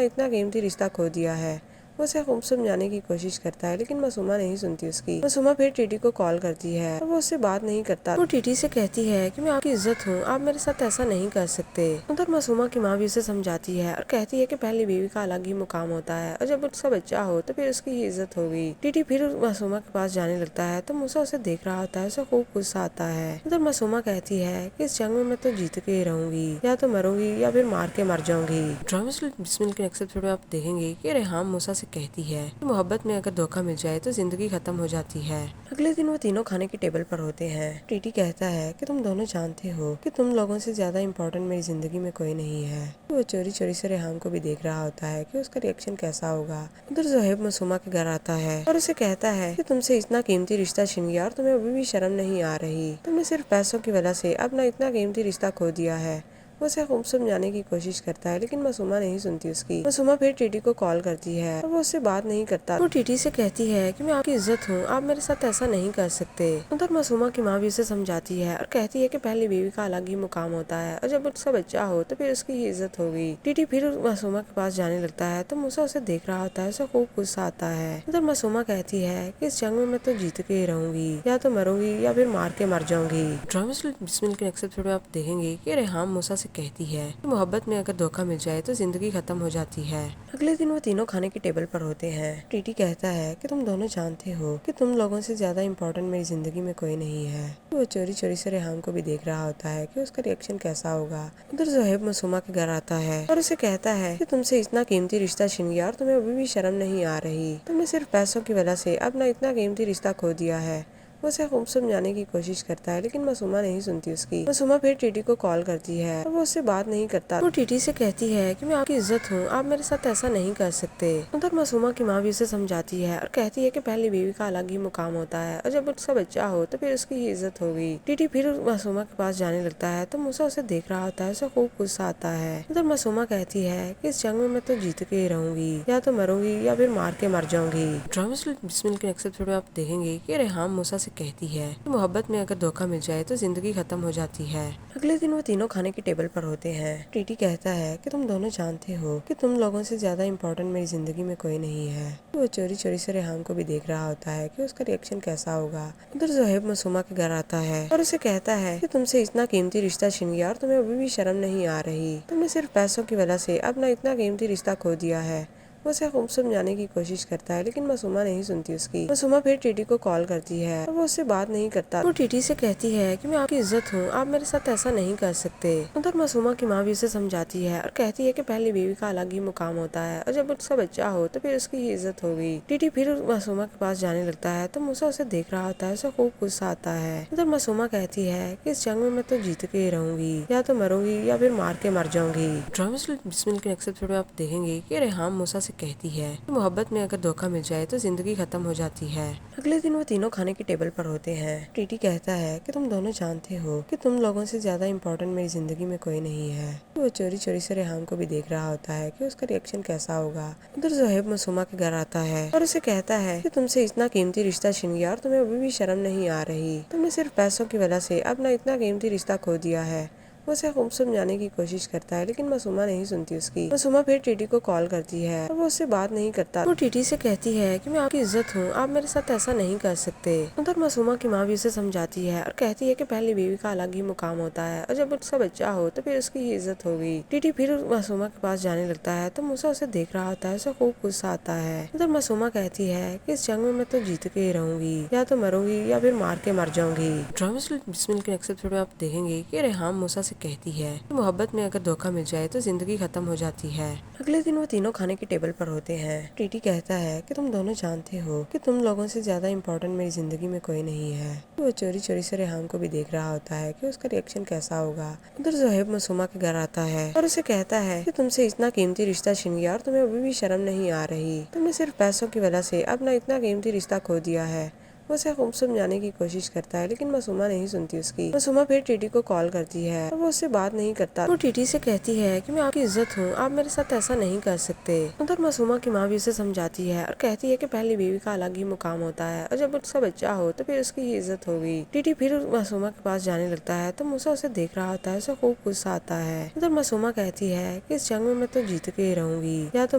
[SPEAKER 1] اتنا قیمتی رشتہ کھو دیا ہے۔ وہ اسے خوب سمجھانے کی کوشش کرتا ہے لیکن معصومہ نہیں سنتی اس کی۔ معصومہ پھر ٹیٹی کو کال کرتی ہے اور وہ اس سے بات نہیں کرتا۔ وہ ٹیٹی سے کہتی ہے کہ میں آپ کی عزت ہوں، آپ میرے ساتھ ایسا نہیں کر سکتے۔ ادھر معصومہ کی ماں بھی اسے سمجھاتی ہے اور کہتی ہے کہ پہلی بیوی کا الگ ہی مقام ہوتا ہے اور جب اس کا بچہ ہو تو پھر اس کی ہی عزت ہوگی۔ ٹیٹی پھر معصومہ کے پاس جانے لگتا ہے تو موسیٰ اسے دیکھ رہا ہوتا ہے، اسے خوب غصہ آتا ہے۔ ادھر معصومہ کہتی ہے کہ اس جنگ میں تو جیت کے ہی رہوں گی، یا تو مروں گی یا پھر مار کے مر جاؤں گی۔ ڈرامے بسم اللہ کے نیکسٹ ایپیسوڈ میں آپ دیکھیں گے کہ ریحام موسیٰ سے کہتی ہے کہ محبت میں اگر دھوکہ مل جائے تو زندگی ختم ہو جاتی ہے۔ اگلے دن وہ تینوں کھانے کی ٹیبل پر ہوتے ہیں۔ ٹیٹی کہتا ہے کہ تم دونوں جانتے ہو کہ تم لوگوں سے زیادہ امپورٹنٹ میری زندگی میں کوئی نہیں ہے۔ وہ چوری چوری سے ریحام کو بھی دیکھ رہا ہوتا ہے کہ اس کا ریئیکشن کیسا ہوگا۔ ادھر زہیب معصومہ کے گھر آتا ہے اور اسے کہتا ہے کہ تم سے اتنا قیمتی رشتہ چھن گیا اور تمہیں ابھی بھی شرم نہیں آ رہی، تم نے صرف پیسوں کی وجہ سے اپنا اتنا قیمتی رشتہ کھو دیا ہے۔ وہ اسے خوب سمجھانے کی کوشش کرتا ہے لیکن معصومہ نہیں سنتی اس کی۔ معصومہ پھر ٹیٹی کو کال کرتی ہے اور وہ اس سے بات نہیں کرتا۔ وہ ٹیٹی سے کہتی ہے کہ میں آپ کی عزت ہوں، آپ میرے ساتھ ایسا نہیں کر سکتے۔ ادھر معصومہ کی ماں بھی اسے سمجھاتی ہے اور کہتی ہے کہ پہلی بیوی کا الگ ہی مقام ہوتا ہے اور جب اس کا بچہ ہو تو پھر اس کی ہی عزت ہوگی۔ ٹیٹی پھر معصومہ کے پاس جانے لگتا ہے تو موسیٰ اسے دیکھ رہا ہوتا ہے، اسے خوب غصہ آتا ہے۔ ادھر معصومہ کہتی ہے کہ اس جنگ میں تو جیت کے ہی رہوں گی، یا تو مروں گی یا پھر مار کے مر جاؤں گی۔ ڈرامے بسم اللہ کے نیکسٹ ایپیسوڈ میں آپ دیکھیں گے کہ ریحام موسیٰ سے کہتی ہے کہ محبت میں اگر دھوکہ مل جائے تو زندگی ختم ہو جاتی ہے۔ اگلے دن وہ تینوں کھانے کی ٹیبل پر ہوتے ہیں۔ ٹیٹی کہتا ہے کہ تم دونوں جانتے ہو کہ تم لوگوں سے زیادہ امپورٹنٹ میری زندگی میں کوئی نہیں ہے۔ وہ چوری چوری سے ریحام کو بھی دیکھ رہا ہوتا ہے کہ اس کا ریئیکشن کیسا ہوگا۔ ادھر زہیب معصومہ کے گھر آتا ہے اور اسے کہتا ہے کہ تم سے اتنا قیمتی رشتہ چھن گیا اور تمہیں ابھی بھی شرم نہیں آ رہی، تم نے صرف پیسوں کی وجہ سے اپنا اتنا قیمتی رشتہ کھو دیا ہے۔ وہ اسے خوب سمجھانے کی کوشش کرتا ہے لیکن معصومہ نہیں سنتی اس کی۔ معصومہ پھر ٹیٹی کو کال کرتی ہے اور وہ اس سے بات نہیں کرتا۔ وہ ٹیٹی سے کہتی ہے کہ میں آپ کی عزت ہوں، آپ میرے ساتھ ایسا نہیں کر سکتے۔ ادھر معصومہ کی ماں بھی اسے سمجھاتی ہے اور کہتی ہے کہ پہلی بیوی کا الگ ہی مقام ہوتا ہے اور جب اس کا بچہ ہو تو پھر اس کی ہی عزت ہوگی۔ ٹیٹی پھر معصومہ کے پاس جانے لگتا ہے تو موسیٰ اسے دیکھ رہا ہوتا ہے، اسے خوب غصہ آتا ہے۔ ادھر معصومہ کہتی ہے کہ اس جنگ میں تو جیت کے ہی رہوں گی، یا تو مروں گی یا پھر مار کے مر جاؤں گی۔ ڈرامے بسم اللہ کے نیکسٹ ایپیسوڈ میں آپ دیکھیں گے کہ ریحام موسیٰ سے کہتی ہے کہ محبت میں اگر دھوکہ مل جائے تو زندگی ختم ہو جاتی ہے۔ اگلے دن وہ تینوں کھانے کی ٹیبل پر ہوتے ہیں۔ ٹیٹی کہتا ہے کہ تم دونوں جانتے ہو کہ تم لوگوں سے زیادہ امپورٹنٹ میری زندگی میں کوئی نہیں ہے۔ وہ چوری چوری سے ریحام کو بھی دیکھ رہا ہوتا ہے کہ اس کا ریئیکشن کیسا ہوگا۔ ادھر زہیب معصومہ کے گھر آتا ہے اور اسے کہتا ہے کہ تم سے اتنا قیمتی رشتہ چھن گیا اور تمہیں ابھی بھی شرم نہیں آ رہی، تم نے صرف پیسوں کی وجہ سے اپنا اتنا قیمتی رشتہ کھو دیا ہے۔ وہ اسے خوب سمجھانے کی کوشش کرتا ہے لیکن معصومہ نہیں سنتی اس کی۔ معصومہ پھر ٹیٹی کو کال کرتی ہے اور وہ اس سے بات نہیں کرتا۔ وہ ٹیٹی سے کہتی ہے کہ میں آپ کی عزت ہوں، آپ میرے ساتھ ایسا نہیں کر سکتے۔ ادھر معصومہ کی ماں بھی اسے سمجھاتی ہے اور کہتی ہے کہ پہلی بیوی کا الگ ہی مقام ہوتا ہے اور جب اس کا بچہ ہو تو پھر اس کی ہی عزت ہوگی۔ ٹیٹی پھر معصومہ کے پاس جانے لگتا ہے تو موسیٰ اسے دیکھ رہا ہوتا ہے، اسے خوب غصہ آتا ہے۔ ادھر معصومہ کہتی ہے کہ اس جنگ میں تو جیت کے ہی رہوں گی، یا تو مروں گی یا پھر مار کے مر جاؤں گی۔ ڈرامے بسم اللہ کے نیکسٹ ایپیسوڈ میں آپ دیکھیں گے کہ ریحام موسیٰ سے کہتی ہے کہ محبت میں اگر دھوکہ مل جائے تو زندگی ختم ہو جاتی ہے۔ اگلے دن وہ تینوں کھانے کی ٹیبل پر ہوتے ہیں۔ ٹیٹی کہتا ہے کہ تم دونوں جانتے ہو کہ تم لوگوں سے زیادہ امپورٹنٹ میری زندگی میں کوئی نہیں ہے۔ وہ چوری چوری سے ریحام کو بھی دیکھ رہا ہوتا ہے کہ اس کا ریئیکشن کیسا ہوگا۔ ادھر زہیب معصومہ کے گھر آتا ہے اور اسے کہتا ہے کہ تم سے اتنا قیمتی رشتہ چھن گیا اور تمہیں ابھی بھی شرم نہیں آ رہی، تم نے صرف پیسوں کی وجہ سے اپنا اتنا قیمتی رشتہ کھو دیا ہے۔ وہ اسے خوب سمجھانے کی کوشش کرتا ہے لیکن معصومہ نہیں سنتی اس کی۔ معصومہ پھر ٹیٹی کو کال کرتی ہے اور وہ اس سے بات نہیں کرتا۔ وہ ٹیٹی سے کہتی ہے کہ میں آپ کی عزت ہوں، آپ میرے ساتھ ایسا نہیں کر سکتے۔ ادھر معصومہ کی ماں بھی اسے سمجھاتی ہے اور کہتی ہے کہ پہلی بیوی کا الگ ہی مقام ہوتا ہے اور جب اس کا بچہ ہو تو پھر اس کی ہی عزت ہوگی۔ ٹیٹی پھر معصومہ کے پاس جانے لگتا ہے تو موسیٰ اسے دیکھ رہا ہوتا ہے، اسے خوب غصہ آتا ہے۔ ادھر معصومہ کہتی ہے کہ اس جنگ میں تو جیت کے ہی رہوں گی، یا تو مروں گی یا پھر مار کے مر جاؤں گی۔ ڈرامہ بسم اللہ کے نیکسٹ ایپیسوڈ میں آپ دیکھیں گے کہ ریحام موسیٰ سے کہتی ہے کہ محبت میں اگر دھوکہ مل جائے تو زندگی ختم ہو جاتی ہے۔ اگلے دن وہ تینوں کھانے کی ٹیبل پر ہوتے ہیں۔ ٹیٹی کہتا ہے کہ تم دونوں جانتے ہو کہ تم لوگوں سے زیادہ امپورٹنٹ میری زندگی میں کوئی نہیں ہے۔ وہ چوری چوری سے ریحام کو بھی دیکھ رہا ہوتا ہے کہ اس کا ریئیکشن کیسا ہوگا۔ ادھر زہیب معصومہ کے گھر آتا ہے اور اسے کہتا ہے کہ تم سے اتنا قیمتی رشتہ چھن گیا اور تمہیں ابھی بھی شرم نہیں آ رہی، تم نے صرف پیسوں کی وجہ سے اپنا اتنا قیمتی رشتہ کھو دیا ہے۔ وہ اسے خوب سمجھانے کی کوشش کرتا ہے لیکن معصومہ نہیں سنتی اس کی۔ معصومہ پھر ٹیٹی کو کال کرتی ہے اور وہ اس سے بات نہیں کرتا۔ وہ ٹیٹی سے کہتی ہے کہ میں آپ کی عزت ہوں، آپ میرے ساتھ ایسا نہیں کر سکتے۔ ادھر معصومہ کی ماں بھی اسے سمجھاتی ہے اور کہتی ہے کہ پہلی بیوی کا الگ ہی مقام ہوتا ہے اور جب اس کا بچہ ہو تو پھر اس کی ہی عزت ہوگی۔ ٹیٹی پھر معصومہ کے پاس جانے لگتا ہے تو موسیٰ اسے دیکھ رہا ہوتا ہے، اسے خوب غصہ آتا ہے۔ ادھر معصومہ کہتی ہے کہ اس جنگ میں میں تو جیت کے ہی رہوں گی، یا تو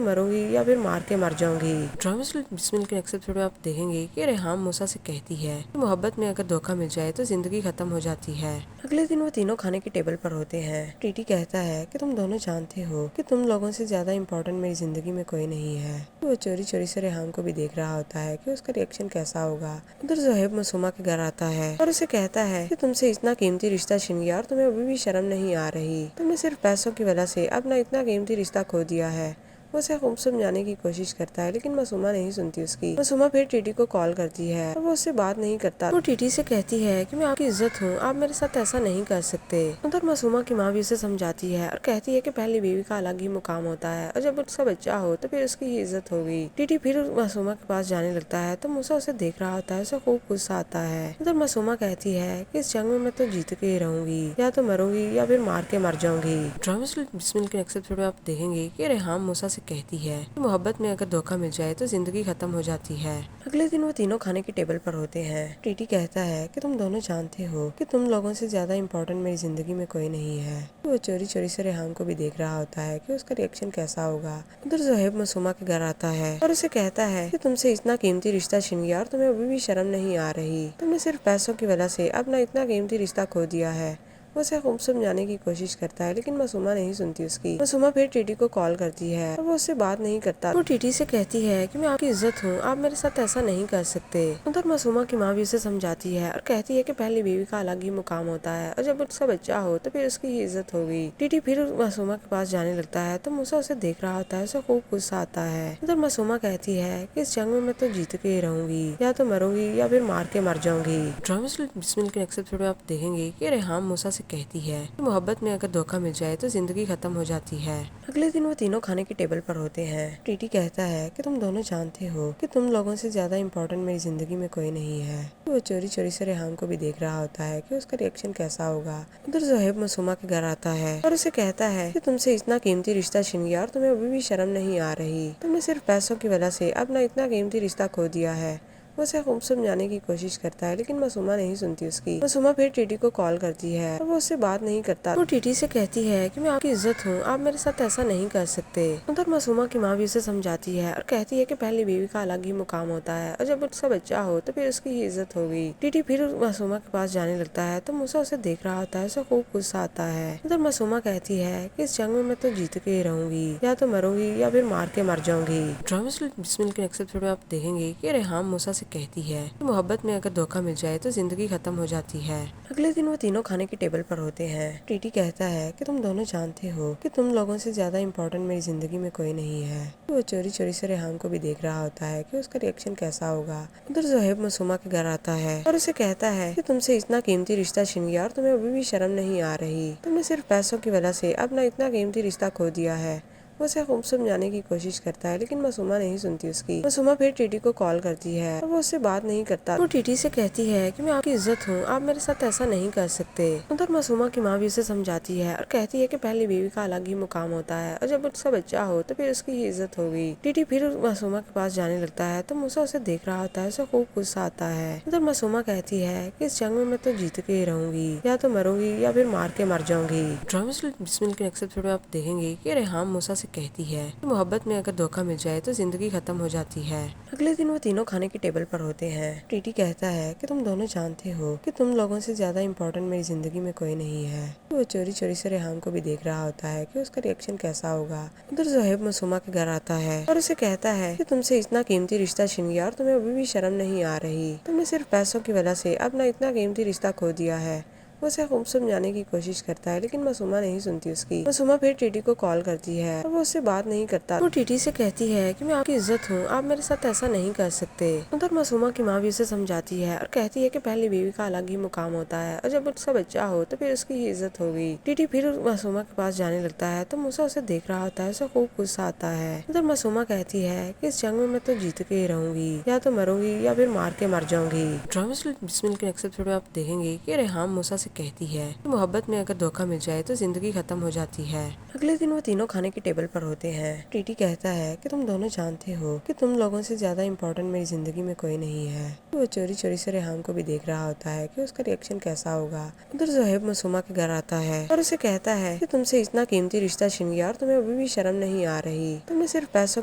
[SPEAKER 1] مروں گی یا پھر مار کے مر جاؤں گی۔ ڈرامہ بسم اللہ کے نیکسٹ ایپیسوڈ میں آپ دیکھیں گے کہ ریحام موسیٰ سے کہتی ہے کہ محبت میں اگر دھوکہ مل جائے تو زندگی ختم ہو جاتی ہے۔ اگلے دن وہ تینوں کھانے کی ٹیبل پر ہوتے ہیں۔ ٹیٹی کہتا ہے کہ تم دونوں جانتے ہو کہ تم لوگوں سے زیادہ امپورٹنٹ میری زندگی میں کوئی نہیں ہے۔ وہ چوری چوری سے ریحام کو بھی دیکھ رہا ہوتا ہے کہ اس کا ریئیکشن کیسا ہوگا۔ ادھر زہیب معصومہ کے گھر آتا ہے اور اسے کہتا ہے کہ تم سے اتنا قیمتی رشتہ چھن گیا اور تمہیں ابھی بھی شرم نہیں آ رہی، تم نے صرف پیسوں کی وجہ سے اپنا اتنا قیمتی رشتہ کھو دیا ہے۔ وہ اسے خوب سمجھانے کی کوشش کرتا ہے لیکن معصومہ نہیں سنتی اس کی۔ معصومہ پھر ٹیٹی کو کال کرتی ہے اور وہ اس سے بات نہیں کرتا۔ وہ ٹیٹی سے کہتی ہے کہ میں آپ کی عزت ہوں، آپ میرے ساتھ ایسا نہیں کر سکتے۔ ادھر معصومہ کی ماں بھی اسے سمجھاتی ہے اور کہتی ہے کہ پہلی بیوی کا الگ ہی مقام ہوتا ہے اور جب اس کا بچہ ہو تو پھر اس کی ہی عزت ہوگی۔ ٹیٹی پھر معصومہ کے پاس جانے لگتا ہے تو موسیٰ اسے دیکھ رہا ہوتا ہے، اسے خوب غصہ آتا ہے۔ ادھر معصومہ کہتی ہے کہ اس جنگ میں میں تو جیت کے ہی رہوں گی، یا تو مروں گی یا پھر مار کے مر جاؤں گی۔ ڈرامہ بسم اللہ کے نیکسٹ ایپیسوڈ میں آپ دیکھیں گے کہ ریحام موسیٰ سے کہتی ہے کہ محبت میں اگر دھوکہ مل جائے تو زندگی ختم ہو جاتی ہے۔ اگلے دن وہ تینوں کھانے کی ٹیبل پر ہوتے ہیں۔ ٹیٹی کہتا ہے کہ تم دونوں جانتے ہو کہ تم لوگوں سے زیادہ امپورٹنٹ میری زندگی میں کوئی نہیں ہے۔ وہ چوری چوری سے ریحام کو بھی دیکھ رہا ہوتا ہے کہ اس کا ریئیکشن کیسا ہوگا۔ ادھر زہیب معصومہ کے گھر آتا ہے اور اسے کہتا ہے کہ تم سے اتنا قیمتی رشتہ چھن گیا اور تمہیں ابھی بھی شرم نہیں آ رہی، تم نے صرف پیسوں کی وجہ سے اپنا اتنا قیمتی رشتہ کھو دیا ہے۔ وہ اسے خوب سمجھانے کی کوشش کرتا ہے لیکن معصومہ نہیں سنتی اس کی۔ معصومہ پھر ٹیٹی کو کال کرتی ہے اور وہ اس سے بات نہیں کرتا۔ وہ ٹیٹی سے کہتی ہے کہ میں آپ کی عزت ہوں، آپ میرے ساتھ ایسا نہیں کر سکتے۔ ادھر معصومہ کی ماں بھی اسے سمجھاتی ہے اور کہتی ہے کہ پہلی بیوی کا الگ ہی مقام ہوتا ہے اور جب اس کا بچہ ہو تو پھر اس کی ہی عزت ہوگی۔ ٹیٹی پھر معصومہ کے پاس جانے لگتا ہے تو موسیٰ اسے دیکھ رہا ہوتا ہے، اسے خوب غصہ آتا ہے۔ ادھر معصومہ کہتی ہے کہ اس جنگ میں میں تو جیت کے ہی رہوں گی، یا تو مروں گی یا پھر مار کے مر جاؤں گی۔ ڈرامہ بسم اللہ کے نیکسٹ ایپیسوڈ میں آپ دیکھیں گے کہ ریحام موسیٰ سے کہتی ہے کہ محبت میں اگر دھوکہ مل جائے تو زندگی ختم ہو جاتی ہے۔ اگلے دن وہ تینوں کھانے کی ٹیبل پر ہوتے ہیں۔ ٹیٹی کہتا ہے کہ تم دونوں جانتے ہو کہ تم لوگوں سے زیادہ امپورٹنٹ میری زندگی میں کوئی نہیں ہے۔ وہ چوری چوری سے ریحام کو بھی دیکھ رہا ہوتا ہے کہ اس کا ریئیکشن کیسا ہوگا۔ ادھر زہیب معصومہ کے گھر آتا ہے اور اسے کہتا ہے کہ تم سے اتنا قیمتی رشتہ چھن گیا اور تمہیں ابھی بھی شرم نہیں آ رہی، تم نے صرف پیسوں کی وجہ سے اپنا اتنا قیمتی رشتہ کھو دیا ہے۔ وہ اسے خوب سمجھانے کی کوشش کرتا ہے لیکن معصومہ نہیں سنتی اس کی۔ معصومہ پھر ٹیٹی کو کال کرتی ہے اور وہ اس سے بات نہیں کرتا۔ وہ ٹیٹی سے کہتی ہے کہ تم سے اتنا قیمتی رشتہ چھن گیا اور تمہیں ابھی بھی شرم نہیں آ رہی، تم نے صرف پیسوں کی وجہ سے اپنا اتنا قیمتی رشتہ کھو دیا ہے۔ وہ اسے خوب سمجھانے کی کوشش کرتا ہے لیکن معصومہ نہیں سنتی اس کی۔ معصومہ پھر ٹیٹی کو کال کرتی ہے اور وہ اس سے بات نہیں کرتا۔ وہ ٹیٹی سے کہتی ہے کہ میں آپ کی عزت ہوں، آپ میرے ساتھ ایسا نہیں کر سکتے۔ ادھر معصومہ کی ماں بھی اسے سمجھاتی ہے اور کہتی ہے کہ پہلی بیوی کا الگ ہی مقام ہوتا ہے اور جب اس کا بچہ ہو تو پھر اس کی ہی عزت ہوگی۔ ٹیٹی پھر معصومہ کے پاس جانے لگتا ہے تو موسیٰ اسے دیکھ رہا ہوتا ہے، اسے خوب غصہ آتا ہے۔ ادھر معصومہ کہتی ہے کہ اس جنگ میں میں تو جیت کے ہی رہوں گی، یا تو مروں گی یا پھر مار کے مر جاؤں گی۔ ڈرامہ بسم اللہ کے نیکسٹ ایپیسوڈ میں آپ دیکھیں گے کہ ریحام موسیٰ سے کہتی ہے کہ محبت میں اگر دھوکہ مل جائے تو زندگی ختم ہو جاتی ہے۔ اگلے دن وہ تینوں کھانے کی ٹیبل پر ہوتے ہیں۔ ٹیٹی کہتا ہے کہ تم دونوں جانتے ہو کہ تم لوگوں سے زیادہ امپورٹنٹ میری زندگی میں کوئی نہیں ہے۔ وہ چوری چوری سے ریحام کو بھی دیکھ رہا ہوتا ہے کہ اس کا ریئیکشن کیسا ہوگا۔ ادھر زہیب معصومہ کے گھر آتا ہے اور اسے کہتا ہے کہ تم سے اتنا قیمتی رشتہ چھن گیا اور تمہیں ابھی بھی شرم نہیں آ رہی، تم نے صرف پیسوں کی وجہ سے اپنا اتنا قیمتی رشتہ کھو دیا ہے۔ وہ اسے خوب سمجھانے کی کوشش کرتا ہے لیکن معصومہ نہیں سنتی اس کی۔ معصومہ پھر ٹیٹی کو کال کرتی ہے اور وہ اس سے بات نہیں کرتا۔ وہ ٹیٹی سے کہتی ہے کہ میں آپ کی عزت ہوں، آپ میرے ساتھ ایسا نہیں کر سکتے۔ ادھر معصومہ کی ماں بھی اسے سمجھاتی ہے اور کہتی ہے کہ پہلی بیوی کا الگ ہی مقام ہوتا ہے اور جب اس کا بچہ ہو تو پھر اس کی ہی عزت ہوگی۔ ٹیٹی پھر معصومہ کے پاس جانے لگتا ہے تو موسیٰ اسے دیکھ رہا ہوتا ہے، اسے خوب غصہ آتا ہے۔ ادھر معصومہ کہتی ہے کہ اس جنگ میں تو جیت کے ہی رہوں گی، یا تو مروں گی یا پھر مار کے مر جاؤں گی۔ ڈرامہ بسمل کے نیکسٹ ایپیسوڈ میں آپ دیکھیں گے کہ ریحام موسیٰ سے کہتی ہے کہ محبت میں اگر دھوکہ مل جائے تو زندگی ختم ہو جاتی ہے۔ اگلے دن وہ تینوں کھانے کی ٹیبل پر ہوتے ہیں۔ ٹیٹی کہتا ہے کہ تم دونوں جانتے ہو کہ تم لوگوں سے زیادہ امپورٹنٹ میری زندگی میں کوئی نہیں ہے۔ وہ چوری چوری سے ریحام کو بھی دیکھ رہا ہوتا ہے کہ اس کا ریئیکشن کیسا ہوگا۔ ادھر زہیب معصومہ کے گھر آتا ہے اور اسے کہتا ہے کہ تم سے اتنا قیمتی رشتہ چھن گیا اور تمہیں ابھی بھی شرم نہیں آ رہی، تم نے صرف پیسوں کی وجہ سے اپنا اتنا قیمتی رشتہ کھو دیا ہے۔ وہ اسے خوب سمجھانے کی کوشش کرتا ہے لیکن معصومہ نہیں سنتی اس کی۔ معصومہ پھر ٹیٹی کو کال کرتی ہے اور وہ اس سے بات نہیں کرتا۔ وہ ٹیٹی سے کہتی ہے کہ میں آپ کی عزت ہوں، آپ میرے ساتھ ایسا نہیں کر سکتے۔ ادھر معصومہ کی ماں بھی اسے سمجھاتی ہے اور کہتی ہے کہ پہلی بیوی کا الگ ہی مقام ہوتا ہے اور جب اس کا بچہ ہو تو پھر اس کی ہی عزت ہوگی۔ ٹیٹی پھر معصومہ کے پاس جانے لگتا ہے تو موسیٰ اسے دیکھ رہا ہوتا ہے، اسے خوب غصہ آتا ہے۔ ادھر معصومہ کہتی ہے کہ اس جنگ میں تو جیت کے ہی رہوں گی، یا تو مروں گی یا پھر مار کے مر جاؤں گی۔ ڈرامہ بسمل کے نیکسٹ ایپیسوڈ میں آپ دیکھیں گے کہ ریحام موسیٰ سے کہتی ہے کہ محبت میں اگر دھوکہ مل جائے تو زندگی ختم ہو جاتی ہے۔ اگلے دن وہ تینوں کھانے کی ٹیبل پر ہوتے ہیں۔ ٹیٹی کہتا ہے کہ تم دونوں جانتے ہو کہ تم لوگوں سے زیادہ امپورٹنٹ میری زندگی میں کوئی نہیں ہے۔ وہ چوری چوری سے ریحام کو بھی دیکھ رہا ہوتا ہے کہ اس کا ریئیکشن کیسا ہوگا۔ ادھر زہیب معصومہ کے گھر آتا ہے اور اسے کہتا ہے کہ تم سے اتنا قیمتی رشتہ چھن گیا اور تمہیں ابھی بھی شرم نہیں آ رہی، تم نے صرف پیسوں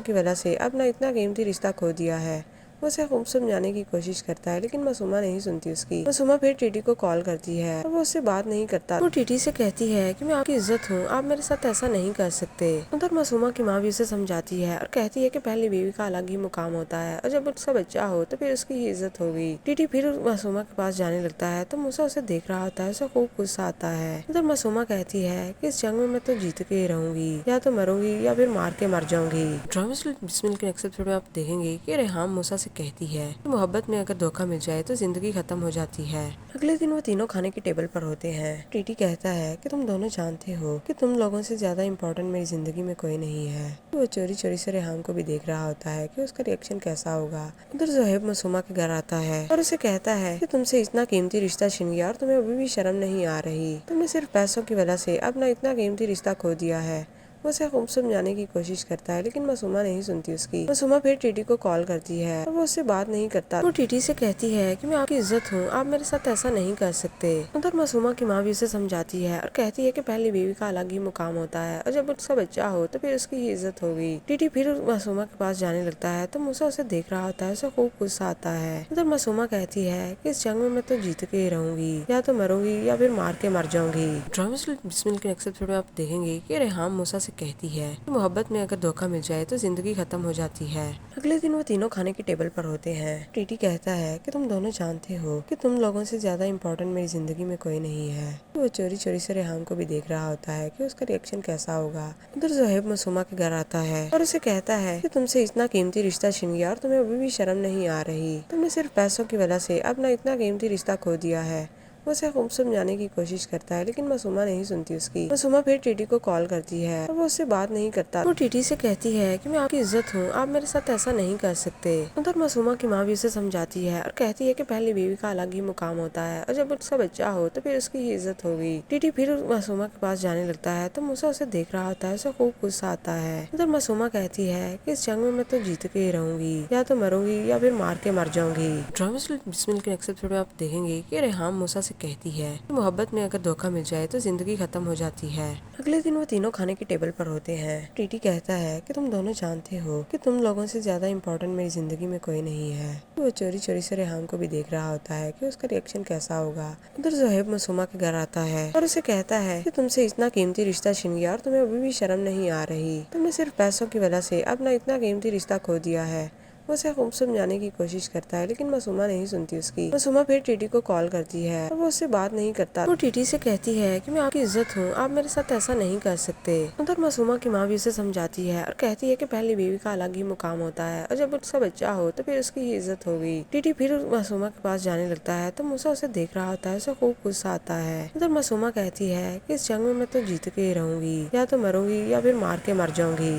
[SPEAKER 1] کی وجہ سے اپنا اتنا قیمتی رشتہ کھو دیا ہے۔ وہ اسے خوب سمجھانے کی کوشش کرتا ہے لیکن معصومہ نہیں سنتی اس کی۔ معصومہ پھر ٹیٹی کو کال کرتی ہے اور وہ اس سے بات نہیں کرتا۔ وہ ٹیٹی سے کہتی ہے کہ میں آپ کی عزت ہوں، آپ میرے ساتھ ایسا نہیں کر سکتے۔ ادھر معصومہ کی ماں بھی اسے سمجھاتی ہے اور کہتی ہے کہ پہلی بیوی کا الگ ہی مقام ہوتا ہے اور جب اس کا بچہ ہو تو پھر اس کی ہی عزت ہوگی۔ ٹیٹی پھر معصومہ کے پاس جانے لگتا ہے تو موسیٰ اسے دیکھ رہا ہوتا ہے، اسے خوب غصہ آتا ہے۔ ادھر معصومہ کہتی ہے کہ اس جنگ میں تو جیت کے ہی رہوں گی، یا تو مروں گی یا پھر مار کے مر جاؤں گی۔ ڈرامہ بسمل کے نیکسٹ ایپیسوڈ میں آپ دیکھیں گے کہ ریحام موسیٰ سے کہتی ہے کہ محبت میں اگر دھوکہ مل جائے تو زندگی ختم ہو جاتی ہے۔ اگلے دن وہ تینوں کھانے کی ٹیبل پر ہوتے ہیں۔ ٹیٹی کہتا ہے کہ تم دونوں جانتے ہو کہ تم لوگوں سے زیادہ امپورٹنٹ میری زندگی میں کوئی نہیں ہے۔ وہ چوری چوری سے ریحام کو بھی دیکھ رہا ہوتا ہے کہ اس کا ریئیکشن کیسا ہوگا۔ ادھر زہیب معصومہ کے گھر آتا ہے اور اسے کہتا ہے کہ تم سے اتنا قیمتی رشتہ چھن گیا اور تمہیں ابھی بھی شرم نہیں آ رہی، تم نے صرف پیسوں کی وجہ سے اپنا اتنا قیمتی رشتہ کھو دیا ہے۔ وہ اسے خوب سمجھانے کی کوشش کرتا ہے لیکن معصومہ نہیں سنتی اس کی۔ معصومہ پھر ٹیٹی کو کال کرتی ہے اور وہ اس سے بات نہیں کرتا۔ وہ ٹیٹی سے کہتی ہے کہ میں آپ کی عزت ہوں، آپ میرے ساتھ ایسا نہیں کر سکتے۔ ادھر معصومہ کی ماں بھی اسے سمجھاتی ہے اور کہتی ہے کہ پہلی بیوی کا الگ ہی مقام ہوتا ہے اور جب اس کا بچہ ہو تو پھر اس کی ہی عزت ہوگی۔ ٹیٹی پھر معصومہ کے پاس جانے لگتا ہے تو موسیٰ اسے دیکھ رہا ہوتا ہے، اسے خوب غصہ آتا ہے۔ ادھر معصومہ کہتی ہے کہ اس جنگ میں تو جیت کے ہی رہوں گی، یا تو مروں گی یا پھر مار کے مر جاؤں گی۔ ڈرامہ بسمل کے نیکسٹ ایپیسوڈ میں آپ دیکھیں گے کہ ریحام موسیٰ سے کہتی ہے کہ محبت میں اگر دھوکہ مل جائے تو زندگی ختم ہو جاتی ہے۔ اگلے دن وہ تینوں کھانے کی ٹیبل پر ہوتے ہیں۔ ٹیٹی کہتا ہے کہ تم دونوں جانتے ہو کہ تم لوگوں سے زیادہ امپورٹنٹ میری زندگی میں کوئی نہیں ہے۔ وہ چوری چوری سے ریحام کو بھی دیکھ رہا ہوتا ہے کہ اس کا ریئیکشن کیسا ہوگا۔ ادھر زہیب معصومہ کے گھر آتا ہے اور اسے کہتا ہے کہ تم سے اتنا قیمتی رشتہ چھن گیا اور تمہیں ابھی بھی شرم نہیں آ رہی، تم نے صرف پیسوں کی وجہ سے اپنا اتنا قیمتی رشتہ کھو دیا ہے۔ وہ اسے خوب سمجھانے کی کوشش کرتا ہے لیکن معصومہ نہیں سنتی اس کی۔ معصومہ پھر ٹیٹی کو کال کرتی ہے اور وہ اس سے بات نہیں کرتا۔ وہ ٹیٹی سے کہتی ہے کہ میں آپ کی عزت ہوں، آپ میرے ساتھ ایسا نہیں کر سکتے۔ ادھر معصومہ کی ماں بھی اسے سمجھاتی ہے اور کہتی ہے کہ پہلی بیوی کا الگ ہی مقام ہوتا ہے اور جب اس کا بچہ ہو تو پھر اس کی ہی عزت ہوگی۔ ٹیٹی پھر معصومہ کے پاس جانے لگتا ہے تو موسیٰ اسے دیکھ رہا ہوتا ہے، اسے خوب غصہ آتا ہے۔ ادھر معصومہ کہتی ہے کہ اس جنگ میں تو جیت کے ہی رہوں گی، یا تو مروں گی یا پھر مار کے مر جاؤں گی۔ ڈرامہ بسمل کے نیکسٹ ایپیسوڈ میں آپ دیکھیں گے کہ ریحام موسیٰ سے کہتی ہے کہ محبت میں اگر دھوکہ مل جائے تو زندگی ختم ہو جاتی ہے۔ اگلے دن وہ تینوں کھانے کی ٹیبل پر ہوتے ہیں۔ ٹیٹی کہتا ہے کہ تم دونوں جانتے ہو کہ تم لوگوں سے زیادہ امپورٹنٹ میری زندگی میں کوئی نہیں ہے۔ وہ چوری چوری سے ریحام کو بھی دیکھ رہا ہوتا ہے کہ اس کا ریئیکشن کیسا ہوگا۔ ادھر زہیب معصومہ کے گھر آتا ہے اور اسے کہتا ہے کہ تم سے اتنا قیمتی رشتہ چھن گیا اور تمہیں ابھی بھی شرم نہیں آ رہی، تم نے صرف پیسوں کی وجہ سے اپنا اتنا قیمتی رشتہ کھو دیا ہے۔ وہ اسے خوب سمجھانے کی کوشش کرتا ہے لیکن معصومہ نہیں سنتی اس کی۔ معصومہ پھر ٹیٹی کو کال کرتی ہے اور وہ اس سے بات نہیں کرتا۔ وہ ٹیٹی سے کہتی ہے کہ میں آپ کی عزت ہوں، آپ میرے ساتھ ایسا نہیں کر سکتے۔ ادھر معصومہ کی ماں بھی اسے سمجھاتی ہے اور کہتی ہے کہ پہلی بیوی کا الگ ہی مقام ہوتا ہے اور جب اس کا بچہ ہو تو پھر اس کی ہی عزت ہوگی۔ ٹیٹی پھر معصومہ کے پاس جانے لگتا ہے تو موسیٰ اسے دیکھ رہا ہوتا ہے، اسے خوب غصہ آتا ہے۔ ادھر معصومہ کہتی ہے کہ اس جنگ میں تو جیت کے ہی رہوں گی، یا تو مروں گی یا پھر مار کے مر جاؤں گی۔